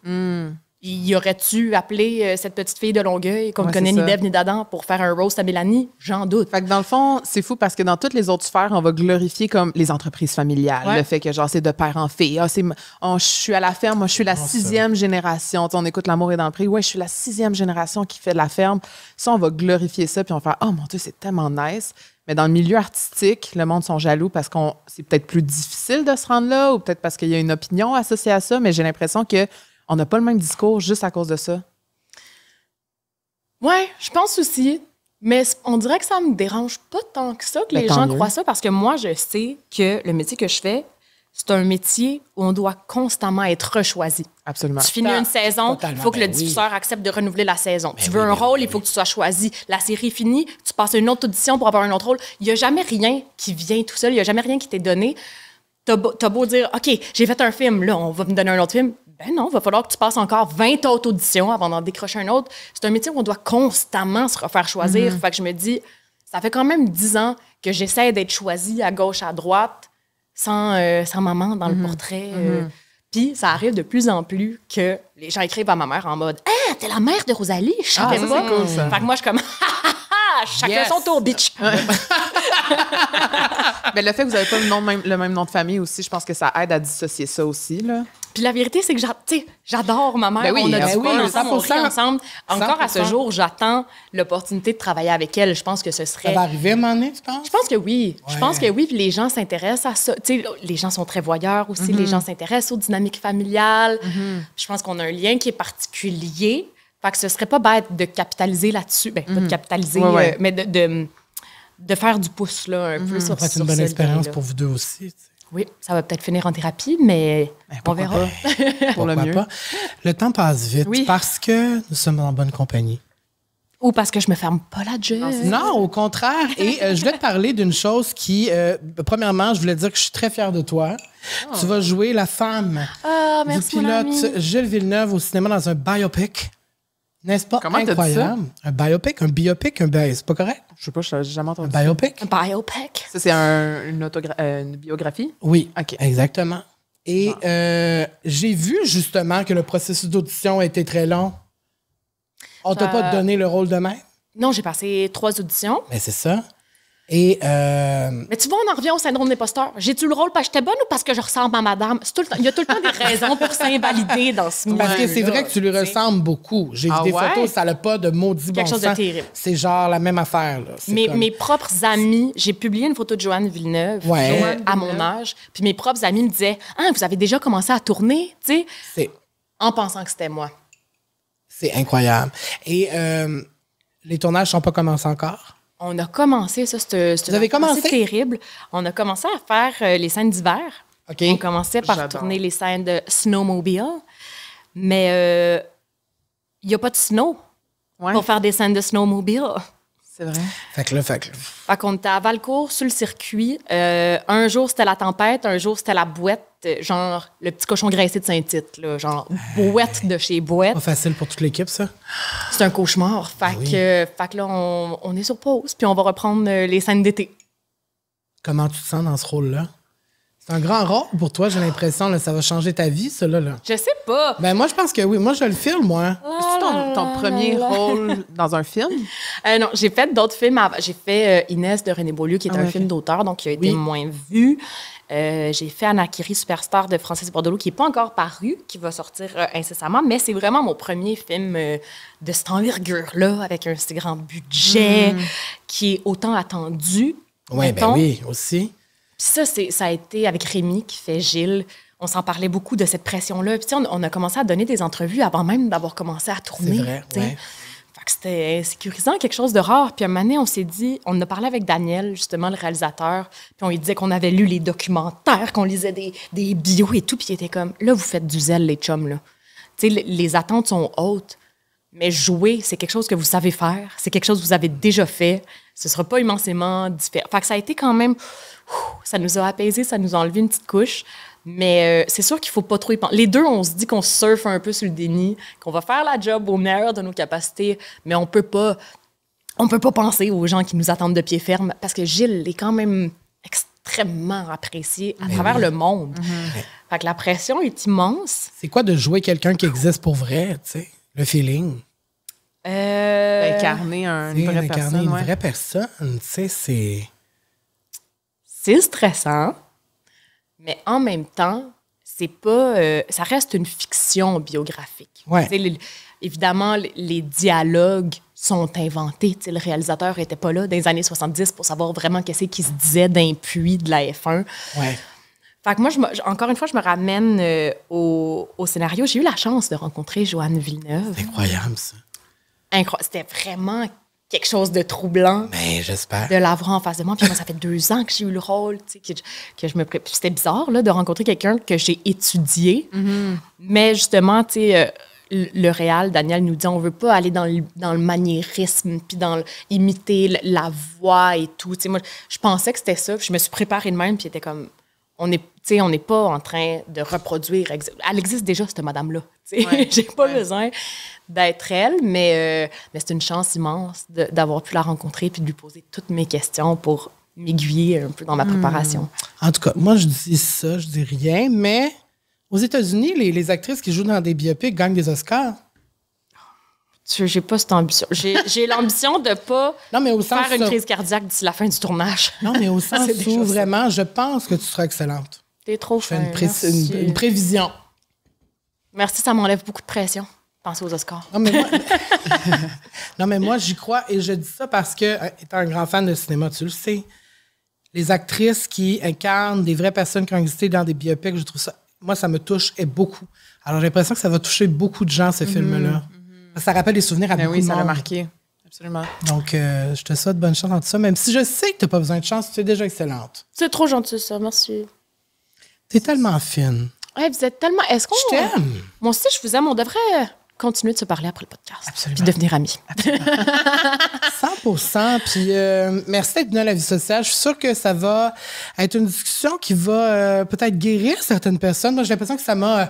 Y aurais-tu appelé cette petite fille de Longueuil qu'on ne connaît ni d'Ève ni d'Adam pour faire un roast à Mélanie? J'en doute. Fait que dans le fond, c'est fou parce que dans toutes les autres sphères, on va glorifier comme les entreprises familiales. Ouais. Le fait que genre c'est de père en fille. Je suis à la ferme, moi je suis la 6e génération. T'sais, on écoute L'amour est dans le prix. Ouais, je suis la 6e génération qui fait de la ferme. Ça, on va glorifier ça puis on va faire « Oh mon Dieu, c'est tellement nice ». Mais dans le milieu artistique, le monde sont jaloux parce que c'est peut-être plus difficile de se rendre là ou peut-être parce qu'il y a une opinion associée à ça, mais j'ai l'impression que on n'a pas le même discours juste à cause de ça. Oui, je pense aussi. Mais on dirait que ça me dérange pas tant que ça que les gens croient ça parce que moi, je sais que le métier que je fais, c'est un métier où on doit constamment être rechoisi. Absolument. Tu finis une saison, il faut que le diffuseur accepte de renouveler la saison. Tu veux un rôle, il faut que tu sois choisi. La série est finie, tu passes une autre audition pour avoir un autre rôle. Il n'y a jamais rien qui vient tout seul, il n'y a jamais rien qui t'est donné. T'as beau dire, OK, j'ai fait un film, là, on va me donner un autre film. Ben non, il va falloir que tu passes encore 20 autres auditions avant d'en décrocher un autre. C'est un métier où on doit constamment se refaire choisir. Fait que je me dis, ça fait quand même 10 ans que j'essaie d'être choisie à gauche, à droite, sans maman dans le portrait. Puis ça arrive de plus en plus que les gens écrivent à ma mère en mode « Ah, t'es la mère de Rosalie? Je savais pas. » c'est cool, ça. Fait que moi, je suis comme « Chacun son tour, bitch! » Mais le fait que vous n'avez pas le même nom de famille aussi, je pense que ça aide à dissocier ça aussi, là. Puis la vérité, c'est que j'adore ma mère. Ben oui, on a du fun oui, ensemble, on rit 100%. ensemble. Encore à ce jour, j'attends l'opportunité de travailler avec elle. Je pense que ce serait... Ça va arriver à un moment donné, tu penses? Je pense que oui. Ouais. Je pense que oui, puis les gens s'intéressent à ça. Tu sais, les gens sont très voyeurs aussi. Les gens s'intéressent aux dynamiques familiales. Je pense qu'on a un lien qui est particulier. Fait que ce serait pas bête de capitaliser là-dessus. Ben, pas de capitaliser, mais de faire du pouce, là, un peu sur Ça va être une bonne expérience pour vous deux aussi. Tu sais. Oui, ça va peut-être finir en thérapie, mais on verra. Pour le mieux. Pas. Le temps passe vite parce que nous sommes en bonne compagnie. Ou parce que je me ferme pas la gueule. Non, au contraire. Et je voulais te parler d'une chose qui, premièrement, je voulais dire que je suis très fière de toi. Oh. Tu vas jouer la femme du pilote Gilles Villeneuve au cinéma dans un biopic. N'est-ce pas? Comment incroyable? Un biopic, c'est pas correct? Je sais pas, je n'ai jamais entendu Un biopic? Un biopic. Ça, c'est une biographie? Oui, OK. Exactement. Et j'ai vu justement que le processus d'audition a été très long. On t'a pas donné le rôle de mère? Non, j'ai passé 3 auditions. Mais c'est ça. Et Mais tu vois, on en revient au syndrome d'imposteur. J'ai-tu le rôle parce que j'étais bonne ou parce que je ressemble à madame? C'est tout le temps, il y a tout le temps des raisons pour s'invalider dans ce milieu. parce que c'est vrai que tu lui ressembles beaucoup. J'ai vu des photos, ça n'a pas de maudit bon sens. Quelque chose de terrible. C'est genre la même affaire. Là. Mes propres amis, j'ai publié une photo de Joanne Villeneuve à mon âge, puis mes propres amis me disaient « Ah, vous avez déjà commencé à tourner? » Tu sais, en pensant que c'était moi. C'est incroyable. Et les tournages ne sont pas commencés encore? On a commencé, ça, Vous avez commencé? C'est terrible. On a commencé à faire les scènes d'hiver. Okay. On commençait par tourner les scènes de snowmobile. Mais il n'y a pas de snow pour faire des scènes de snowmobile. C'est vrai. Fait qu'on était à Valcourt, sur le circuit. Un jour, c'était la tempête. Un jour, c'était la Bouette. Genre, le petit cochon graissé de Saint-Tite. Là, genre, Bouette de chez Bouette. Pas facile pour toute l'équipe, ça. C'est un cauchemar. Fait que là, on est sur pause. Puis on va reprendre les scènes d'été. Comment tu te sens dans ce rôle-là? C'est un grand rôle pour toi, j'ai l'impression. Là, ça va changer ta vie, ça, là. Je sais pas. Ben moi, je pense que oui. Moi, je le filme, moi. C'est ton premier rôle dans un film? Non, j'ai fait d'autres films. J'ai fait Inès de René Beaulieu, qui est un film d'auteur, donc qui a été moins vu. J'ai fait Anakiri Superstar de Francis Bordelot, qui n'est pas encore paru, qui va sortir incessamment, mais c'est vraiment mon premier film de cette envergure-là, avec un si grand budget, qui est autant attendu. Oui, ben oui, aussi. Puis ça a été avec Rémi, qui fait Gilles. On s'en parlait beaucoup de cette pression-là. Puis on a commencé à donner des entrevues avant même d'avoir commencé à tourner. C'est vrai, ouais. Fait que c'était sécurisant, quelque chose de rare. Puis un moment donné, on s'est dit, on a parlé avec Daniel, justement, le réalisateur, puis on lui disait qu'on avait lu les documentaires, qu'on lisait des bios et tout, puis il était comme, là, vous faites du zèle, les chums, là. Tu sais, les attentes sont hautes, mais jouer, c'est quelque chose que vous savez faire, c'est quelque chose que vous avez déjà fait, ce sera pas immensément différent. Fait que ça a été quand même... Ça nous a apaisé, ça nous a enlevé une petite couche. Mais c'est sûr qu'il ne faut pas trop y penser. Les deux, on se dit qu'on surfe un peu sur le déni, qu'on va faire la job au meilleur de nos capacités, mais on peut pas penser aux gens qui nous attendent de pied ferme, parce que Gilles est quand même extrêmement apprécié à travers le monde. Fait que la pression est immense. C'est quoi de jouer quelqu'un qui existe pour vrai, tu sais? Le feeling. Incarner une vraie personne, tu sais, c'est... C'est stressant, mais en même temps, c'est pas, ça reste une fiction biographique. Ouais. Évidemment, les dialogues sont inventés. Le réalisateur n'était pas là dans les années 70 pour savoir vraiment qu'est-ce qui se disait d'un puits de la F1. Ouais. Fait que moi, encore une fois, je me ramène au scénario. J'ai eu la chance de rencontrer Joanne Villeneuve. C'est incroyable, ça. C'était vraiment quelque chose de troublant. Ben, j'espère. De l'avoir en face de moi. Puis moi, ça fait 2 ans que j'ai eu le rôle, tu sais, que je me prépare. C'était bizarre, là, de rencontrer quelqu'un que j'ai étudié. Mais justement, tu sais, le réal, Daniel, nous dit, on veut pas aller dans le maniérisme, puis dans imiter la voix et tout. Tu sais, moi, je pensais que c'était ça. Puis je me suis préparée de même, puis c'était comme... On n'est pas en train de reproduire. Elle existe déjà, cette madame-là. Ouais, j'ai pas besoin d'être elle, mais c'est une chance immense d'avoir pu la rencontrer puis de lui poser toutes mes questions pour m'aiguiller un peu dans ma préparation. En tout cas, moi, je dis ça, je dis rien, mais aux États-Unis, les actrices qui jouent dans des biopics gagnent des Oscars. J'ai pas cette ambition. J'ai l'ambition de pas faire une crise cardiaque d'ici la fin du tournage. Non, mais au sens où vraiment, je pense que tu seras excellente. T'es trop fin. Une prévision. Merci, ça m'enlève beaucoup de pression. Pensez aux Oscars. Non, mais moi, j'y crois et je dis ça parce que, étant un grand fan de cinéma, tu le sais, les actrices qui incarnent des vraies personnes qui ont existé dans des biopics, je trouve ça, moi, ça me touche beaucoup. Alors, j'ai l'impression que ça va toucher beaucoup de gens, ce film-là. Ça rappelle des souvenirs à beaucoup de monde. Oui, ça l'a marqué. Absolument. Donc, je te souhaite bonne chance dans tout ça, même si je sais que tu n'as pas besoin de chance, tu es déjà excellente. C'est trop gentil, ça. Merci. Tu es tellement fine. Ouais, vous êtes tellement... Est-ce qu'on... Je t'aime. Moi aussi, je vous aime. On devrait continuer de se parler après le podcast. Absolument. Puis devenir amis. 100%. Puis merci d'être venu à la vie sociale. Je suis sûre que ça va être une discussion qui va peut-être guérir certaines personnes. Moi, j'ai l'impression que ça m'a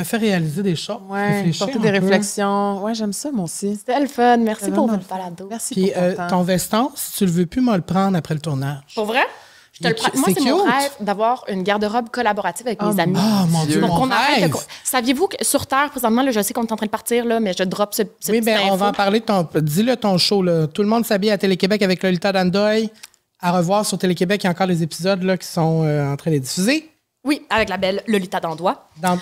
fait réaliser des choses. Oui, porter des réflexions. Oui, j'aime ça, moi aussi. C'était le fun. Merci pour votre balado. Merci puis, pour ton temps. Ton veston, si tu le veux plus, moi le prendre après le tournage. Pour vrai? Moi, c'est mon rêve d'avoir une garde-robe collaborative avec mes amis. Oh, mon Dieu, mon rêve! Saviez-vous que sur Terre, présentement, là, je sais qu'on est en train de partir, là, mais je drop ce oui, bien, on va en parler. Dis-le, ton show. Là. Tout le monde s'habille à Télé-Québec avec Lolita Dandoy. À revoir sur Télé-Québec. Il y a encore des épisodes là, qui sont en train d'être diffusés. Oui, avec la belle Lolita Dandoy.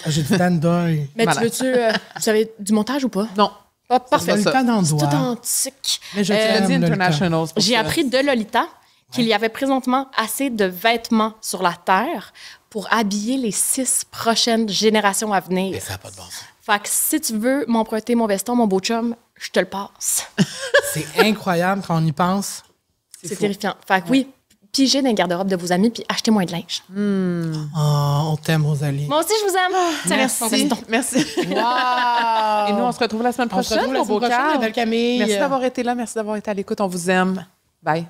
J'ai dit Dandoy. Mais tu avais du montage ou pas? Non. Pas parfait. Lolita Dandoy. C'est tout antique. Mais je t'aime, international. J'ai appris de Lolita qu'il y avait présentement assez de vêtements sur la Terre pour habiller les 6 prochaines générations à venir. Mais ça n'a pas de bon sens. Fait que si tu veux m'emprunter mon veston, mon beau chum, je te le passe. C'est incroyable quand on y pense. C'est terrifiant. Fait que oui, piger dans les garde-robes de vos amis puis achetez moins de linge. Oh, on t'aime, Rosalie. Moi aussi, je vous aime. Merci. Wow. Et nous, on se retrouve la semaine prochaine, mon beau Carl. Belle Camille. Merci d'avoir été là. Merci d'avoir été à l'écoute. On vous aime. Bye.